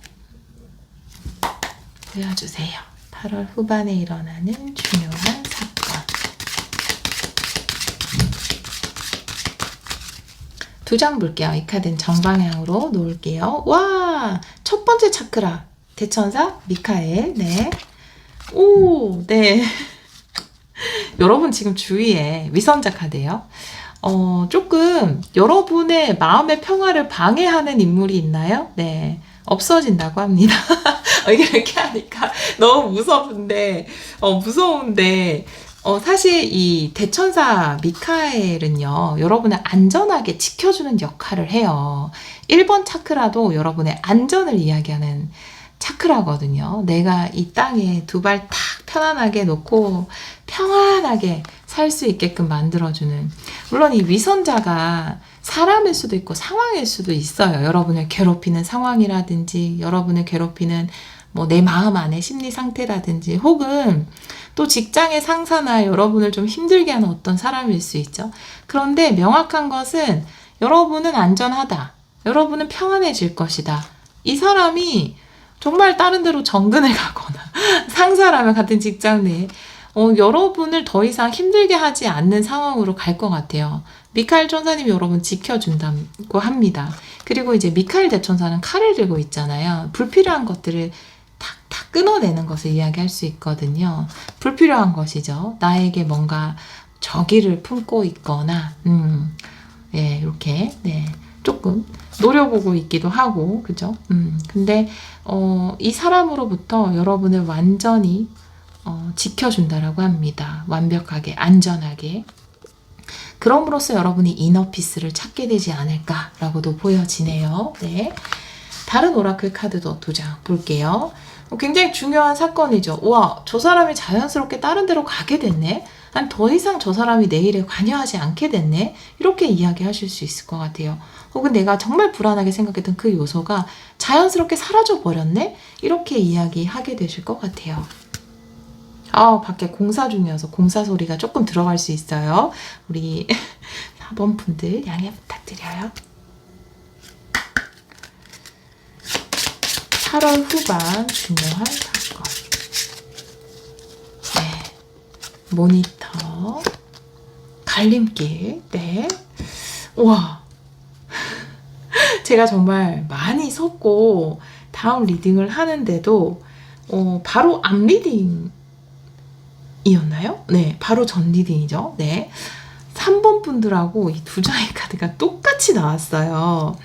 보여주세요. 8월 후반에 일어나는 중요한 사건. 2장 볼게요. 이 카드는 정방향으로 놓을게요. 와! 첫 번째 차크라. 대천사 미카엘. 네. 오, 네. 여러분 지금 주위에 위선자 카드예요. 조금 여러분의 마음의 평화를 방해하는 인물이 있나요? 네. 없어진다고 합니다. 이렇게 하니까 너무 무서운데, 사실 이 대천사 미카엘은요, 여러분을 안전하게 지켜주는 역할을 해요. 1번 차크라도 여러분의 안전을 이야기하는 차크라거든요. 내가 이 땅에 2발 탁 편안하게 놓고 평안하게 살 수 있게끔 만들어주는, 물론 이 위선자가 사람일 수도 있고 상황일 수도 있어요. 여러분을 괴롭히는 상황이라든지 여러분을 괴롭히는 내 마음 안의 심리 상태라든지 혹은 또 직장의 상사나 여러분을 좀 힘들게 하는 어떤 사람일 수 있죠. 그런데 명확한 것은 여러분은 안전하다. 여러분은 평안해질 것이다. 이 사람이 정말 다른 데로 정근을 가거나 상사라면 같은 직장 내에 여러분을 더 이상 힘들게 하지 않는 상황으로 갈 것 같아요. 미카엘 천사님이 여러분 지켜준다고 합니다. 그리고 이제 미카엘 대천사는 칼을 들고 있잖아요. 불필요한 것들을 탁탁 끊어내는 것을 이야기할 수 있거든요. 불필요한 것이죠. 나에게 뭔가 적의를 품고 있거나, 예, 이렇게, 네, 조금 노려보고 있기도 하고, 그죠? 근데, 이 사람으로부터 여러분을 완전히, 지켜준다라고 합니다. 완벽하게, 안전하게. 그럼으로써 여러분이 이너피스를 찾게 되지 않을까라고도 보여지네요. 네. 다른 오라클 카드도 2장 볼게요. 굉장히 중요한 사건이죠. 와, 저 사람이 자연스럽게 다른 데로 가게 됐네. 아니, 더 이상 저 사람이 내 일에 관여하지 않게 됐네. 이렇게 이야기하실 수 있을 것 같아요. 혹은 내가 정말 불안하게 생각했던 그 요소가 자연스럽게 사라져 버렸네. 이렇게 이야기하게 되실 것 같아요. 밖에 공사 중이어서 공사 소리가 조금 들어갈 수 있어요. 우리 4번 분들 양해 부탁드려요. 8월 후반 중요한 사건. 네. 모니터. 갈림길. 네. 와. 제가 정말 많이 섰고 다음 리딩을 하는데도 바로 앞 리딩 이었나요? 네, 바로 전 리딩이죠. 네. 3번 분들하고 이 2장의 카드가 똑같이 나왔어요.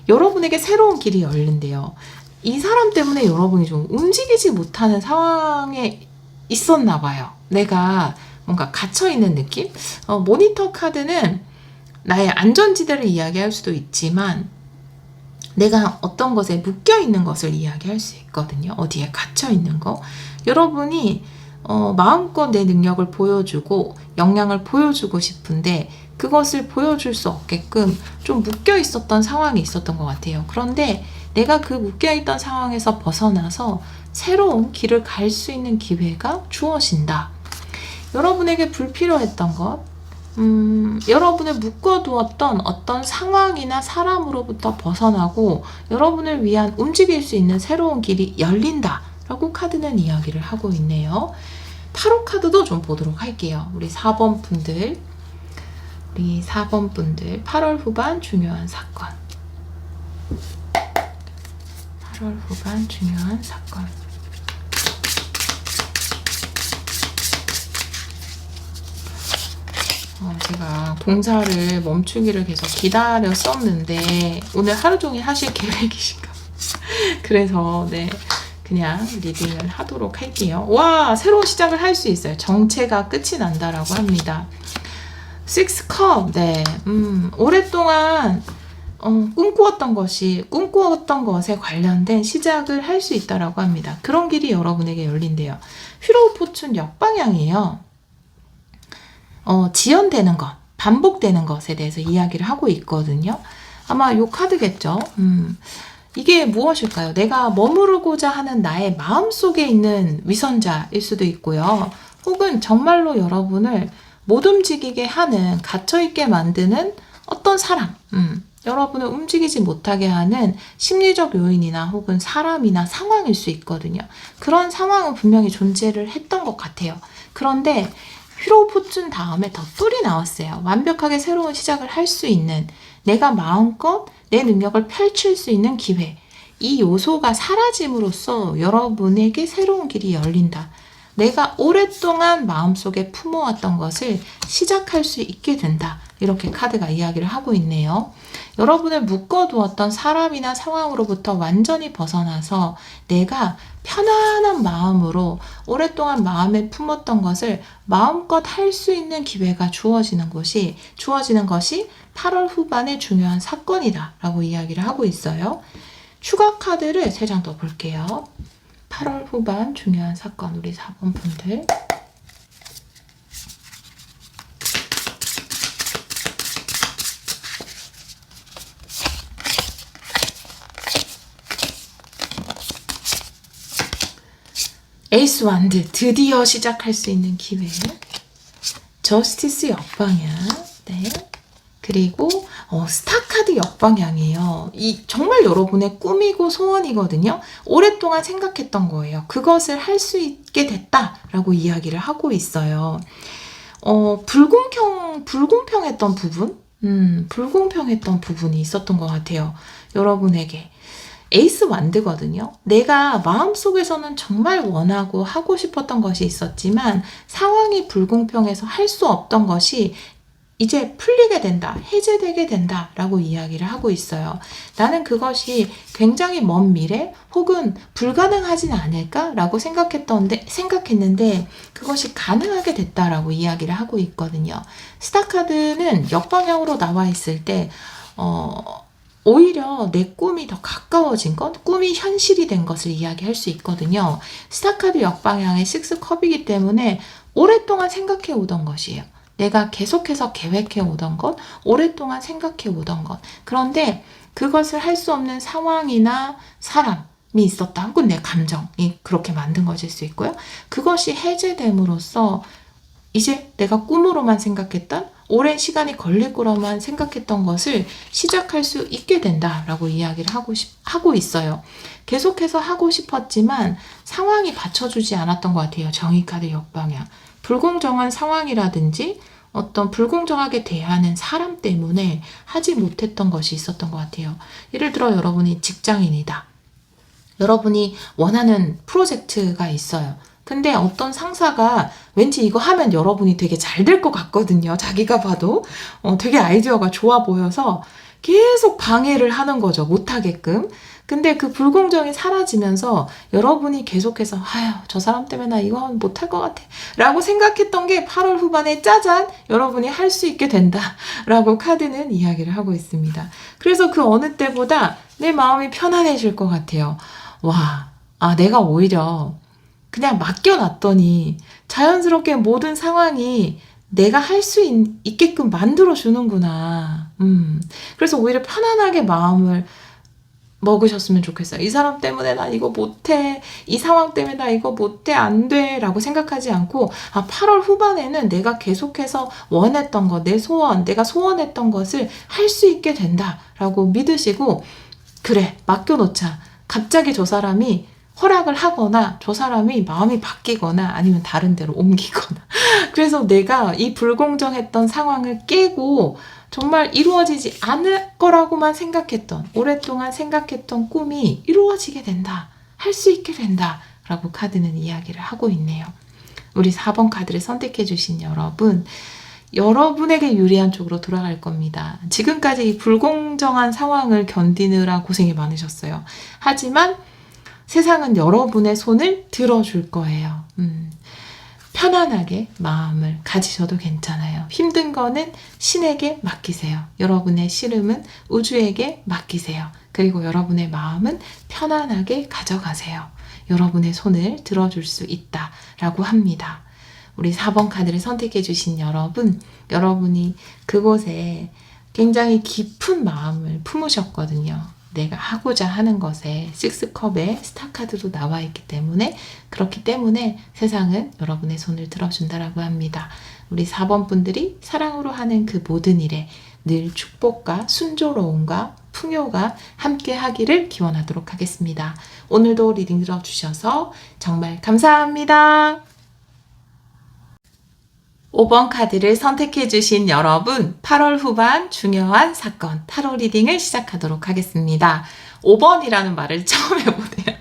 여러분에게 새로운 길이 열린대요. 이 사람 때문에 여러분이 좀 움직이지 못하는 상황에 있었나 봐요. 내가 뭔가 갇혀있는 느낌? 모니터 카드는 나의 안전지대를 이야기할 수도 있지만 내가 어떤 것에 묶여있는 것을 이야기할 수 있거든요. 어디에 갇혀있는 거. 여러분이 마음껏 내 능력을 보여주고 역량을 보여주고 싶은데 그것을 보여줄 수 없게끔 좀 묶여 있었던 상황이 있었던 것 같아요. 그런데 내가 그 묶여 있던 상황에서 벗어나서 새로운 길을 갈 수 있는 기회가 주어진다. 여러분에게 불필요했던 것, 여러분을 묶어두었던 어떤 상황이나 사람으로부터 벗어나고 여러분을 위한 움직일 수 있는 새로운 길이 열린다. 라고 카드는 이야기를 하고 있네요. 타로 카드도 좀 보도록 할게요. 우리 4번 분들 8월 후반 중요한 사건. 8월 후반 중요한 사건. 제가 봉사를 멈추기를 계속 기다렸었는데 오늘 하루 종일 하실 계획이신가 그래서 네, 그냥 리딩을 하도록 할게요. 와, 새로운 시작을 할 수 있어요. 정체가 끝이 난다라고 합니다. 6컵, 네, 오랫동안 꿈꾸었던 것에 관련된 시작을 할 수 있다라고 합니다. 그런 길이 여러분에게 열린대요. 휘로 포춘 역방향이에요. 지연되는 것, 반복되는 것에 대해서 이야기를 하고 있거든요. 아마 요 카드겠죠. 이게 무엇일까요? 내가 머무르고자 하는 나의 마음속에 있는 위선자일 수도 있고요. 혹은 정말로 여러분을 못 움직이게 하는, 갇혀있게 만드는 어떤 사람, 여러분을 움직이지 못하게 하는 심리적 요인이나 혹은 사람이나 상황일 수 있거든요. 그런 상황은 분명히 존재를 했던 것 같아요. 그런데 휘로 포춘 다음에 더 뿔이 나왔어요. 완벽하게 새로운 시작을 할 수 있는, 내가 마음껏 내 능력을 펼칠 수 있는 기회. 이 요소가 사라짐으로써 여러분에게 새로운 길이 열린다. 내가 오랫동안 마음속에 품어왔던 것을 시작할 수 있게 된다. 이렇게 카드가 이야기를 하고 있네요. 여러분을 묶어두었던 사람이나 상황으로부터 완전히 벗어나서 내가 편안한 마음으로 오랫동안 마음에 품었던 것을 마음껏 할 수 있는 기회가 주어지는 것이 8월 후반의 중요한 사건이다 라고 이야기를 하고 있어요. 추가 카드를 3장 더 볼게요. 8월 후반 중요한 사건, 우리 4번 분들. 에이스 완드, 드디어 시작할 수 있는 기회. 저스티스 역방향. 네. 그리고 스타 카드 역방향이에요. 이 정말 여러분의 꿈이고 소원이거든요. 오랫동안 생각했던 거예요. 그것을 할 수 있게 됐다라고 이야기를 하고 있어요. 불공평했던 부분? 불공평했던 부분이 있었던 것 같아요. 여러분에게. 에이스 완드거든요. 내가 마음속에서는 정말 원하고 하고 싶었던 것이 있었지만 상황이 불공평해서 할 수 없던 것이 이제 풀리게 된다, 해제되게 된다 라고 이야기를 하고 있어요. 나는 그것이 굉장히 먼 미래 혹은 불가능하진 않을까 라고 생각했는데 그것이 가능하게 됐다라고 이야기를 하고 있거든요. 스타카드는 역방향으로 나와 있을 때 오히려 내 꿈이 더 가까워진 것, 꿈이 현실이 된 것을 이야기할 수 있거든요. 스타카드 역방향의 식스컵이기 때문에 오랫동안 생각해 오던 것이에요. 내가 계속해서 계획해 오던 것, 오랫동안 생각해 오던 것. 그런데 그것을 할 수 없는 상황이나 사람이 있었다. 혹은 내 감정이 그렇게 만든 것일 수 있고요. 그것이 해제됨으로써 이제 내가 꿈으로만 생각했던 오랜 시간이 걸릴 거라만 생각했던 것을 시작할 수 있게 된다라고 이야기를 하고 있어요. 계속해서 하고 싶었지만 상황이 받쳐주지 않았던 것 같아요. 정의카드 역방향. 불공정한 상황이라든지 어떤 불공정하게 대하는 사람 때문에 하지 못했던 것이 있었던 것 같아요. 예를 들어 여러분이 직장인이다. 여러분이 원하는 프로젝트가 있어요. 근데 어떤 상사가 왠지 이거 하면 여러분이 되게 잘 될 것 같거든요. 자기가 봐도 되게 아이디어가 좋아 보여서 계속 방해를 하는 거죠. 못하게끔. 근데 그 불공정이 사라지면서 여러분이 계속해서 아휴 저 사람 때문에 나 이거 하면 못할 것 같아 라고 생각했던 게 8월 후반에 짜잔 여러분이 할 수 있게 된다 라고 카드는 이야기를 하고 있습니다. 그래서 그 어느 때보다 내 마음이 편안해질 것 같아요. 내가 오히려 그냥 맡겨놨더니 자연스럽게 모든 상황이 내가 할 수 있게끔 만들어주는구나. 그래서 오히려 편안하게 마음을 먹으셨으면 좋겠어요. 이 사람 때문에 나 이거 못해. 이 상황 때문에 나 이거 못해. 안 돼. 라고 생각하지 않고 8월 후반에는 내가 계속해서 원했던 것, 내 소원, 내가 소원했던 것을 할 수 있게 된다. 라고 믿으시고 그래, 맡겨놓자. 갑자기 저 사람이 허락을 하거나 저 사람이 마음이 바뀌거나 아니면 다른 데로 옮기거나 그래서 내가 이 불공정했던 상황을 깨고 정말 이루어지지 않을 거라고만 생각했던 오랫동안 생각했던 꿈이 이루어지게 된다. 할 수 있게 된다. 라고 카드는 이야기를 하고 있네요. 우리 4번 카드를 선택해 주신 여러분 여러분에게 유리한 쪽으로 돌아갈 겁니다. 지금까지 이 불공정한 상황을 견디느라 고생이 많으셨어요. 하지만 세상은 여러분의 손을 들어줄 거예요. 편안하게 마음을 가지셔도 괜찮아요. 힘든 거는 신에게 맡기세요. 여러분의 시름은 우주에게 맡기세요. 그리고 여러분의 마음은 편안하게 가져가세요. 여러분의 손을 들어줄 수 있다라고 합니다. 우리 4번 카드를 선택해 주신 여러분, 여러분이 그곳에 굉장히 깊은 마음을 품으셨거든요. 내가 하고자 하는 것에 식스컵에 스타카드도 나와 있기 때문에 그렇기 때문에 세상은 여러분의 손을 들어준다라고 합니다. 우리 4번 분들이 사랑으로 하는 그 모든 일에 늘 축복과 순조로움과 풍요가 함께 하기를 기원하도록 하겠습니다. 오늘도 리딩 들어주셔서 정말 감사합니다. 5번 카드를 선택해 주신 여러분 8월 후반 중요한 사건 타로 리딩을 시작하도록 하겠습니다. 5번이라는 말을 처음 해보네요.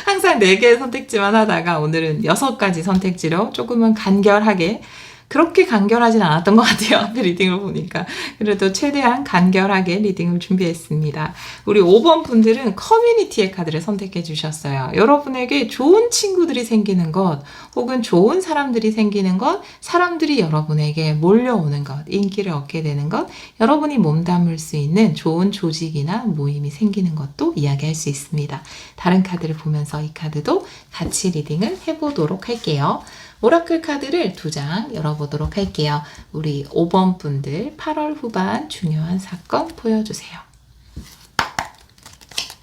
항상 4개의 선택지만 하다가 오늘은 6가지 선택지로 조금은 간결하게 그렇게 간결하진 않았던 것 같아요. 앞에 리딩을 보니까. 그래도 최대한 간결하게 리딩을 준비했습니다. 우리 5번 분들은 커뮤니티의 카드를 선택해 주셨어요. 여러분에게 좋은 친구들이 생기는 것, 혹은 좋은 사람들이 생기는 것, 사람들이 여러분에게 몰려오는 것, 인기를 얻게 되는 것, 여러분이 몸담을 수 있는 좋은 조직이나 모임이 생기는 것도 이야기할 수 있습니다. 다른 카드를 보면서 이 카드도 같이 리딩을 해보도록 할게요. 오라클 카드를 2장 열어보도록 할게요. 우리 5번 분들 8월 후반 중요한 사건 보여주세요.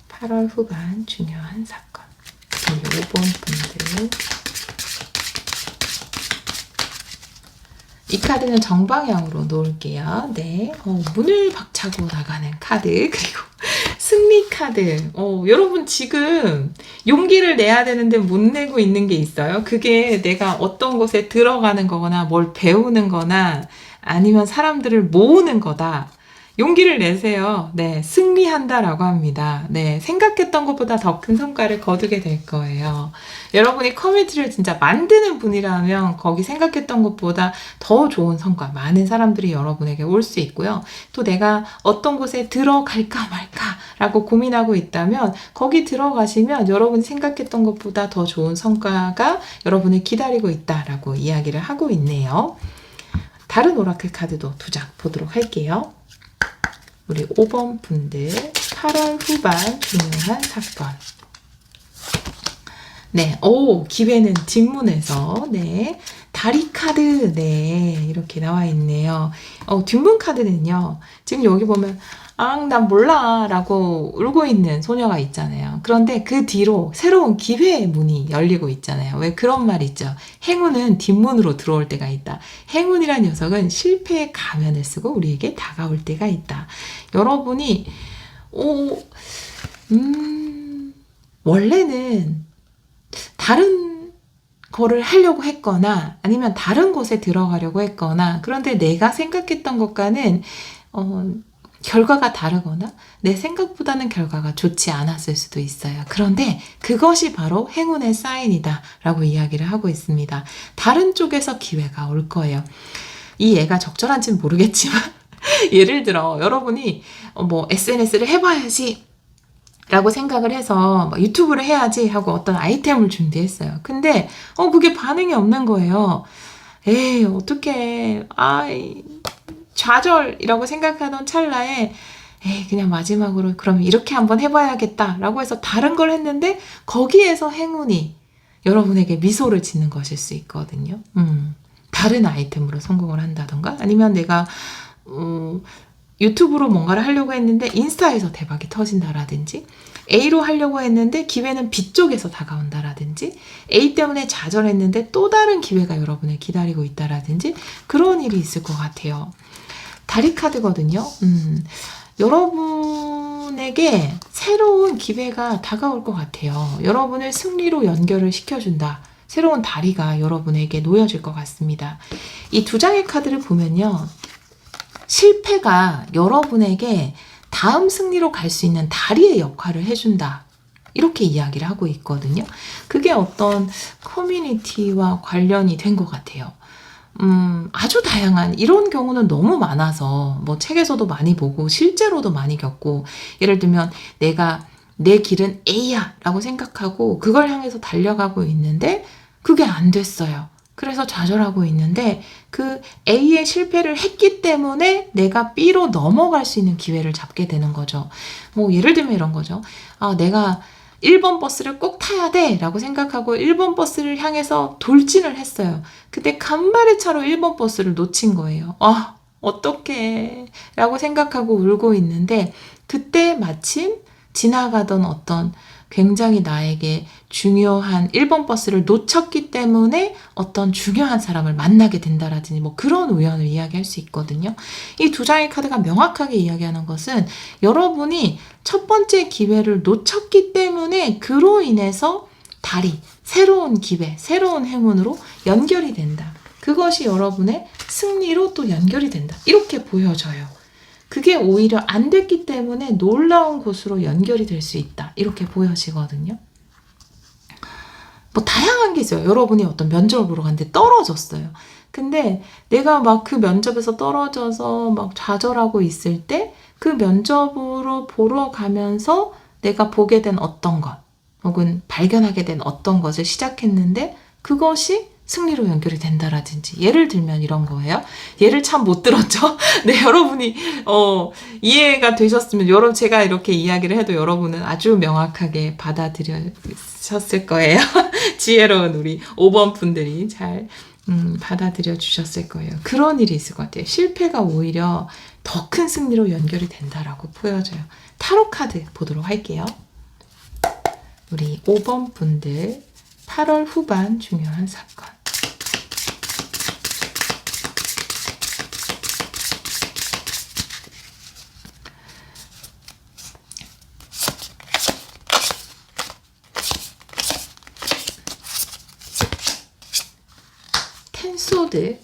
8월 후반 중요한 사건. 우리 5번 분들. 이 카드는 정방향으로 놓을게요. 네, 문을 박차고 나가는 카드 그리고 승리 카드. 여러분 지금 용기를 내야 되는데 못 내고 있는 게 있어요. 그게 내가 어떤 곳에 들어가는 거거나 뭘 배우는 거나 아니면 사람들을 모으는 거다. 용기를 내세요. 네, 승리한다라고 합니다. 네, 생각했던 것보다 더 큰 성과를 거두게 될 거예요. 여러분이 커뮤니티를 진짜 만드는 분이라면 거기 생각했던 것보다 더 좋은 성과, 많은 사람들이 여러분에게 올 수 있고요. 또 내가 어떤 곳에 들어갈까 말까라고 고민하고 있다면 거기 들어가시면 여러분이 생각했던 것보다 더 좋은 성과가 여러분을 기다리고 있다라고 이야기를 하고 있네요. 다른 오라클 카드도 두 장 보도록 할게요. 우리 5번 분들 8월 후반 중요한 사건. 네, 기회는 뒷문에서 네, 다리 카드 네 이렇게 나와 있네요. 뒷문 카드는요. 지금 여기 보면 난 몰라 라고 울고 있는 소녀가 있잖아요. 그런데 그 뒤로 새로운 기회의 문이 열리고 있잖아요. 왜 그런 말 있죠? 행운은 뒷문으로 들어올 때가 있다. 행운이란 녀석은 실패의 가면을 쓰고 우리에게 다가올 때가 있다. 여러분이 원래는 다른 거를 하려고 했거나 아니면 다른 곳에 들어가려고 했거나 그런데 내가 생각했던 것과는 결과가 다르거나 내 생각보다는 결과가 좋지 않았을 수도 있어요. 그런데 그것이 바로 행운의 사인이다 라고 이야기를 하고 있습니다. 다른 쪽에서 기회가 올 거예요. 이 예가 적절한지는 모르겠지만 예를 들어 여러분이 SNS를 해봐야지 라고 생각을 해서 유튜브를 해야지 하고 어떤 아이템을 준비했어요. 근데 그게 반응이 없는 거예요. 에이 어떡해 좌절이라고 생각하던 찰나에 그냥 마지막으로 그럼 이렇게 한번 해봐야겠다 라고 해서 다른 걸 했는데 거기에서 행운이 여러분에게 미소를 짓는 것일 수 있거든요. 다른 아이템으로 성공을 한다던가 아니면 내가 유튜브로 뭔가를 하려고 했는데 인스타에서 대박이 터진다라든지 A로 하려고 했는데 기회는 B 쪽에서 다가온다라든지 A 때문에 좌절했는데 또 다른 기회가 여러분을 기다리고 있다라든지 그런 일이 있을 것 같아요. 다리 카드거든요. 여러분에게 새로운 기회가 다가올 것 같아요. 여러분을 승리로 연결을 시켜준다. 새로운 다리가 여러분에게 놓여질 것 같습니다. 이 두 장의 카드를 보면요. 실패가 여러분에게 다음 승리로 갈 수 있는 다리의 역할을 해준다. 이렇게 이야기를 하고 있거든요. 그게 어떤 커뮤니티와 관련이 된 것 같아요. 아주 다양한 이런 경우는 너무 많아서 책에서도 많이 보고 실제로도 많이 겪고 예를 들면 내가 내 길은 A야 라고 생각하고 그걸 향해서 달려가고 있는데 그게 안 됐어요. 그래서 좌절하고 있는데 그 A의 실패를 했기 때문에 내가 B로 넘어갈 수 있는 기회를 잡게 되는 거죠. 예를 들면 이런 거죠. 내가 1번 버스를 꼭 타야 돼 라고 생각하고 1번 버스를 향해서 돌진을 했어요. 근데 간발의 차로 1번 버스를 놓친 거예요. 어떡해 라고 생각하고 울고 있는데 그때 마침 지나가던 어떤 굉장히 나에게 중요한 1번 버스를 놓쳤기 때문에 어떤 중요한 사람을 만나게 된다라든지 그런 우연을 이야기할 수 있거든요. 이 두 장의 카드가 명확하게 이야기하는 것은 여러분이 첫 번째 기회를 놓쳤기 때문에 그로 인해서 다리, 새로운 기회, 새로운 행운으로 연결이 된다. 그것이 여러분의 승리로 또 연결이 된다. 이렇게 보여져요. 그게 오히려 안 됐기 때문에 놀라운 곳으로 연결이 될 수 있다. 이렇게 보여지거든요. 다양한 게 있어요. 여러분이 어떤 면접을 보러 갔는데 떨어졌어요. 근데 내가 그 면접에서 떨어져서 좌절하고 있을 때 그 면접으로 보러 가면서 내가 보게 된 어떤 것 혹은 발견하게 된 어떤 것을 시작했는데 그것이 승리로 연결이 된다라든지 예를 들면 이런 거예요. 예를 참 못 들었죠? 네, 여러분이 이해가 되셨으면 제가 이렇게 이야기를 해도 여러분은 아주 명확하게 받아들여셨을 거예요. 지혜로운 우리 5번 분들이 잘 받아들여 주셨을 거예요. 그런 일이 있을 것 같아요. 실패가 오히려 더 큰 승리로 연결이 된다라고 보여져요. 타로 카드 보도록 할게요. 우리 5번 분들 8월 후반 중요한 사건. 텐소드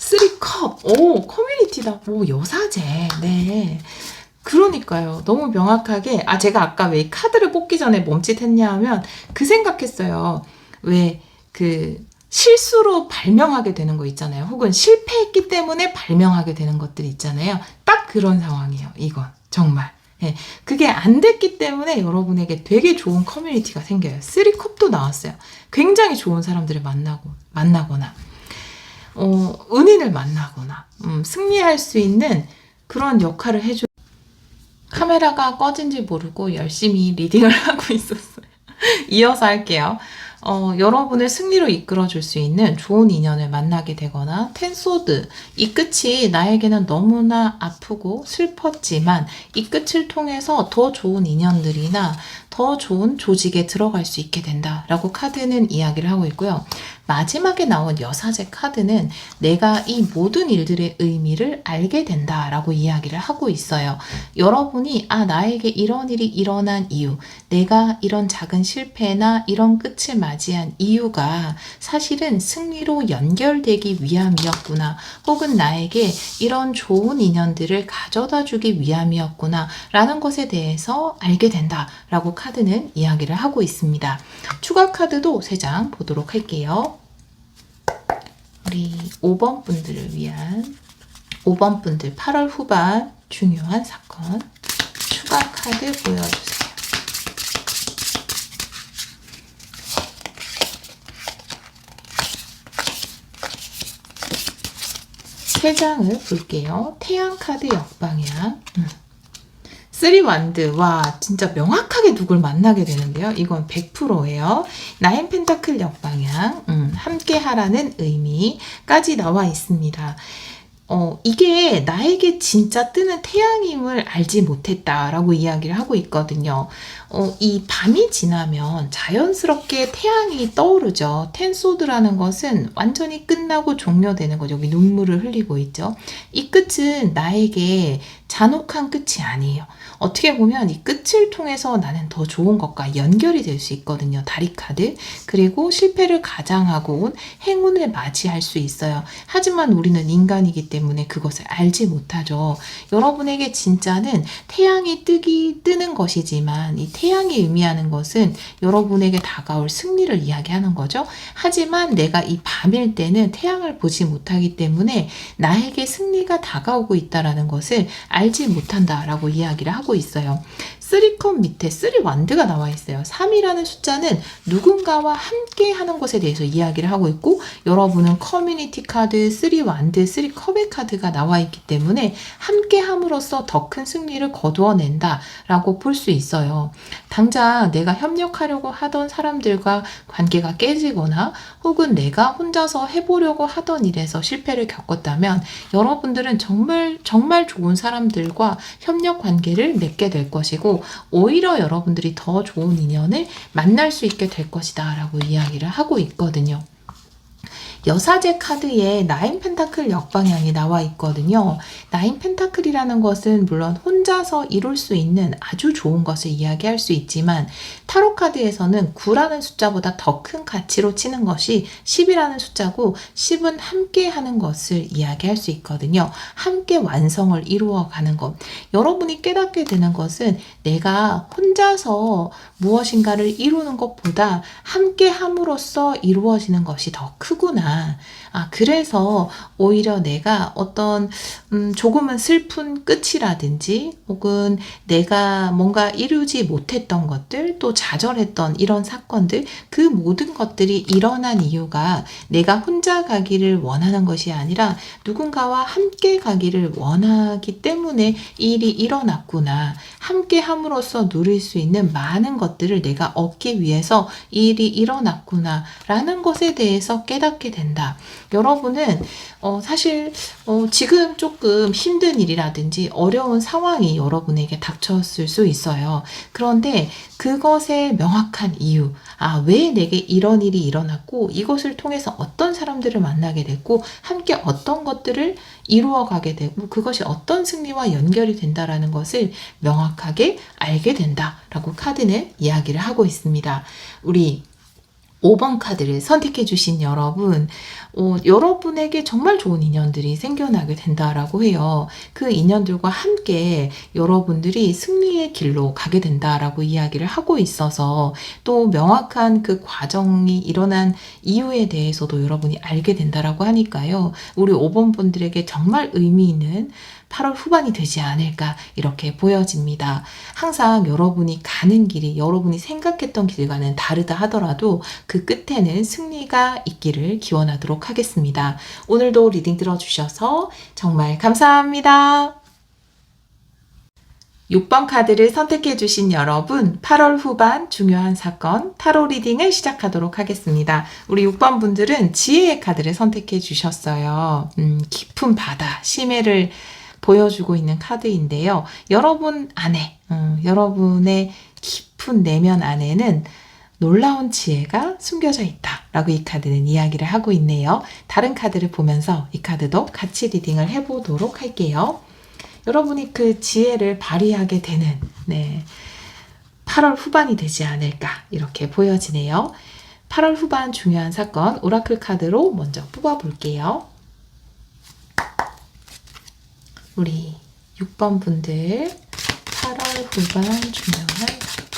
쓰리컵. 오, 커뮤니티다. 오, 여사제. 네. 그러니까요. 너무 명확하게, 제가 아까 왜 카드를 뽑기 전에 멈칫했냐 하면 그 생각했어요. 왜 실수로 발명하게 되는 거 있잖아요. 혹은 실패했기 때문에 발명하게 되는 것들 있잖아요. 딱 그런 상황이에요. 이건 정말. 예, 그게 안 됐기 때문에 여러분에게 되게 좋은 커뮤니티가 생겨요. 쓰리컵도 나왔어요. 굉장히 좋은 사람들을 만나거나, 은인을 만나거나, 승리할 수 있는 그런 역할을 해줘. 카메라가 꺼진지 모르고 열심히 리딩을 하고 있었어요. 이어서 할게요. 여러분을 승리로 이끌어줄 수 있는 좋은 인연을 만나게 되거나, 텐소드, 이 끝이 나에게는 너무나 아프고 슬펐지만 이 끝을 통해서 더 좋은 인연들이나 더 좋은 조직에 들어갈 수 있게 된다라고 카드는 이야기를 하고 있고요. 마지막에 나온 여사제 카드는 내가 이 모든 일들의 의미를 알게 된다라고 이야기를 하고 있어요. 여러분이 나에게 이런 일이 일어난 이유, 내가 이런 작은 실패나 이런 끝을 맞이한 이유가 사실은 승리로 연결되기 위함이었구나, 혹은 나에게 이런 좋은 인연들을 가져다 주기 위함이었구나 라는 것에 대해서 알게 된다라고 카드는 이야기를 하고 있습니다. 추가 카드도 3장 보도록 할게요. 우리 5번 분들을 위한 5번 분들 8월 후반 중요한 사건 추가 카드 보여주세요. 세 장을 볼게요. 태양 카드 역방향. 3 완드. 와, 진짜 명확하게 누굴 만나게 되는데요. 이건 100%예요. 9 펜타클 역방향. 함께 하라는 의미까지 나와 있습니다. 이게 나에게 진짜 뜨는 태양임을 알지 못했다라고 이야기를 하고 있거든요. 이 밤이 지나면 자연스럽게 태양이 떠오르죠. 텐소드라는 것은 완전히 끝나고 종료되는 거죠. 여기 눈물을 흘리고 있죠. 이 끝은 나에게 잔혹한 끝이 아니에요. 어떻게 보면 이 끝을 통해서 나는 더 좋은 것과 연결이 될 수 있거든요. 다리 카드. 그리고 실패를 가장하고 온 행운을 맞이할 수 있어요. 하지만 우리는 인간이기 때문에 그것을 알지 못하죠. 여러분에게 진짜는 태양이 뜨는 것이지만 이 태양이 의미하는 것은 여러분에게 다가올 승리를 이야기하는 거죠. 하지만 내가 이 밤일 때는 태양을 보지 못하기 때문에 나에게 승리가 다가오고 있다는 것을 알지 못한다라고 이야기를 하고 있어요. 3컵 밑에 3 완드가 나와 있어요. 3이라는 숫자는 누군가와 함께 하는 것에 대해서 이야기를 하고 있고, 여러분은 커뮤니티 카드, 3 완드, 3컵의 카드가 나와 있기 때문에 함께 함으로써 더 큰 승리를 거두어낸다 라고 볼 수 있어요. 당장 내가 협력하려고 하던 사람들과 관계가 깨지거나 혹은 내가 혼자서 해보려고 하던 일에서 실패를 겪었다면 여러분들은 정말 좋은 사람들과 협력 관계를 맺게 될 것이고, 오히려 여러분들이 더 좋은 인연을 만날 수 있게 될 것이다 라고 이야기를 하고 있거든요. 여사제 카드에 9 펜타클 역방향이 나와 있거든요. 9 펜타클이라는 것은 물론 혼자서 이룰 수 있는 아주 좋은 것을 이야기할 수 있지만, 타로 카드에서는 9라는 숫자보다 더 큰 가치로 치는 것이 10이라는 숫자고, 10은 함께 하는 것을 이야기할 수 있거든요. 함께 완성을 이루어가는 것. 여러분이 깨닫게 되는 것은 내가 혼자서 무엇인가를 이루는 것보다 함께 함으로써 이루어지는 것이 더 크구나. 그래서 오히려 내가 어떤 조금은 슬픈 끝이라든지 혹은 내가 뭔가 이루지 못했던 것들, 또 좌절했던 이런 사건들, 그 모든 것들이 일어난 이유가 내가 혼자 가기를 원하는 것이 아니라 누군가와 함께 가기를 원하기 때문에 이 일이 일어났구나. 함께 함으로써 누릴 수 있는 많은 것들을 내가 얻기 위해서 이 일이 일어났구나 라는 것에 대해서 깨닫게 된다. 여러분은 사실 지금 조금 힘든 일이라든지 어려운 상황이 여러분에게 닥쳤을 수 있어요. 그런데 그것의 명확한 이유, 왜 내게 이런 일이 일어났고 이것을 통해서 어떤 사람들을 만나게 됐고 함께 어떤 것들을 이루어가게 되고 그것이 어떤 승리와 연결이 된다라는 것을 명확하게 알게 된다라고 카드는 이야기를 하고 있습니다. 우리 5번 카드를 선택해 주신 여러분, 여러분에게 정말 좋은 인연들이 생겨나게 된다라고 해요. 그 인연들과 함께 여러분들이 승리의 길로 가게 된다라고 이야기를 하고 있어서 또 명확한 그 과정이 일어난 이유에 대해서도 여러분이 알게 된다라고 하니까요. 우리 5번 분들에게 정말 의미 있는 8월 후반이 되지 않을까 이렇게 보여집니다. 항상 여러분이 가는 길이 여러분이 생각했던 길과는 다르다 하더라도 그 끝에는 승리가 있기를 기원하도록 하겠습니다. 오늘도 리딩 들어주셔서 정말 감사합니다. 6번 카드를 선택해 주신 여러분, 8월 후반 중요한 사건 타로 리딩을 시작하도록 하겠습니다. 우리 6번 분들은 지혜의 카드를 선택해 주셨어요. 깊은 바다, 심해를 보여주고 있는 카드인데요. 여러분 안에, 여러분의 깊은 내면 안에는 놀라운 지혜가 숨겨져 있다 라고 이 카드는 이야기를 하고 있네요. 다른 카드를 보면서 이 카드도 같이 리딩을 해보도록 할게요. 여러분이 그 지혜를 발휘하게 되는 8월 후반이 되지 않을까 이렇게 보여지네요. 8월 후반 중요한 사건 오라클 카드로 먼저 뽑아볼게요. 우리 6번 분들 8월 후반 중요한 사건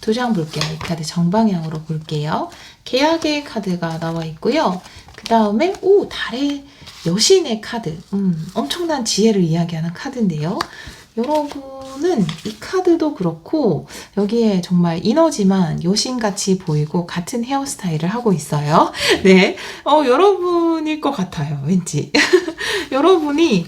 두 장 볼게요. 이 카드 정방향으로 볼게요. 계약의 카드가 나와 있고요. 그 다음에 달의 여신의 카드 엄청난 지혜를 이야기하는 카드인데요. 여러분은 이 카드도 그렇고 여기에 정말 이너지만 여신같이 보이고 같은 헤어스타일을 하고 있어요. 네, 여러분일 것 같아요. 왠지 여러분이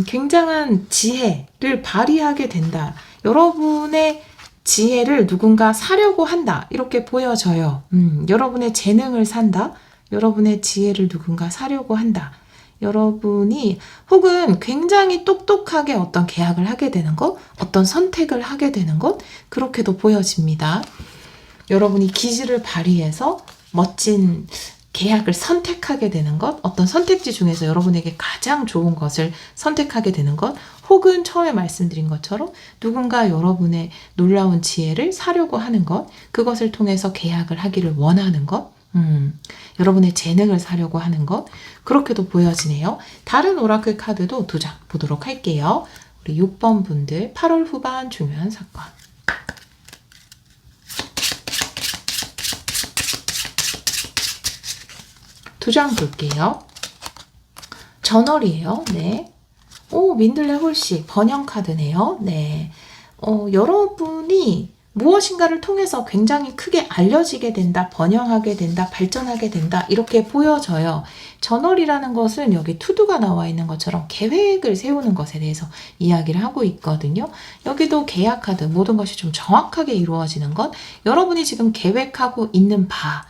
굉장한 지혜를 발휘하게 된다. 여러분의 지혜를 누군가 사려고 한다. 이렇게 보여져요. 여러분의 재능을 산다. 여러분의 지혜를 누군가 사려고 한다. 여러분이 혹은 굉장히 똑똑하게 어떤 계약을 하게 되는 것, 어떤 선택을 하게 되는 것, 그렇게도 보여집니다. 여러분이 기질을 발휘해서 멋진 계약을 선택하게 되는 것, 어떤 선택지 중에서 여러분에게 가장 좋은 것을 선택하게 되는 것, 혹은 처음에 말씀드린 것처럼 누군가 여러분의 놀라운 지혜를 사려고 하는 것, 그것을 통해서 계약을 하기를 원하는 것, 여러분의 재능을 사려고 하는 것, 그렇게도 보여지네요. 다른 오라클 카드도 두 장 보도록 할게요. 우리 6번 분들 8월 후반 중요한 사건. 두 장 볼게요. 저널이에요. 네. 민들레 홀씨 번영 카드네요. 네. 여러분이 무엇인가를 통해서 굉장히 크게 알려지게 된다, 번영하게 된다, 발전하게 된다 이렇게 보여져요. 저널이라는 것은 여기 투두가 나와 있는 것처럼 계획을 세우는 것에 대해서 이야기를 하고 있거든요. 여기도 계약 카드, 모든 것이 좀 정확하게 이루어지는 것, 여러분이 지금 계획하고 있는 바,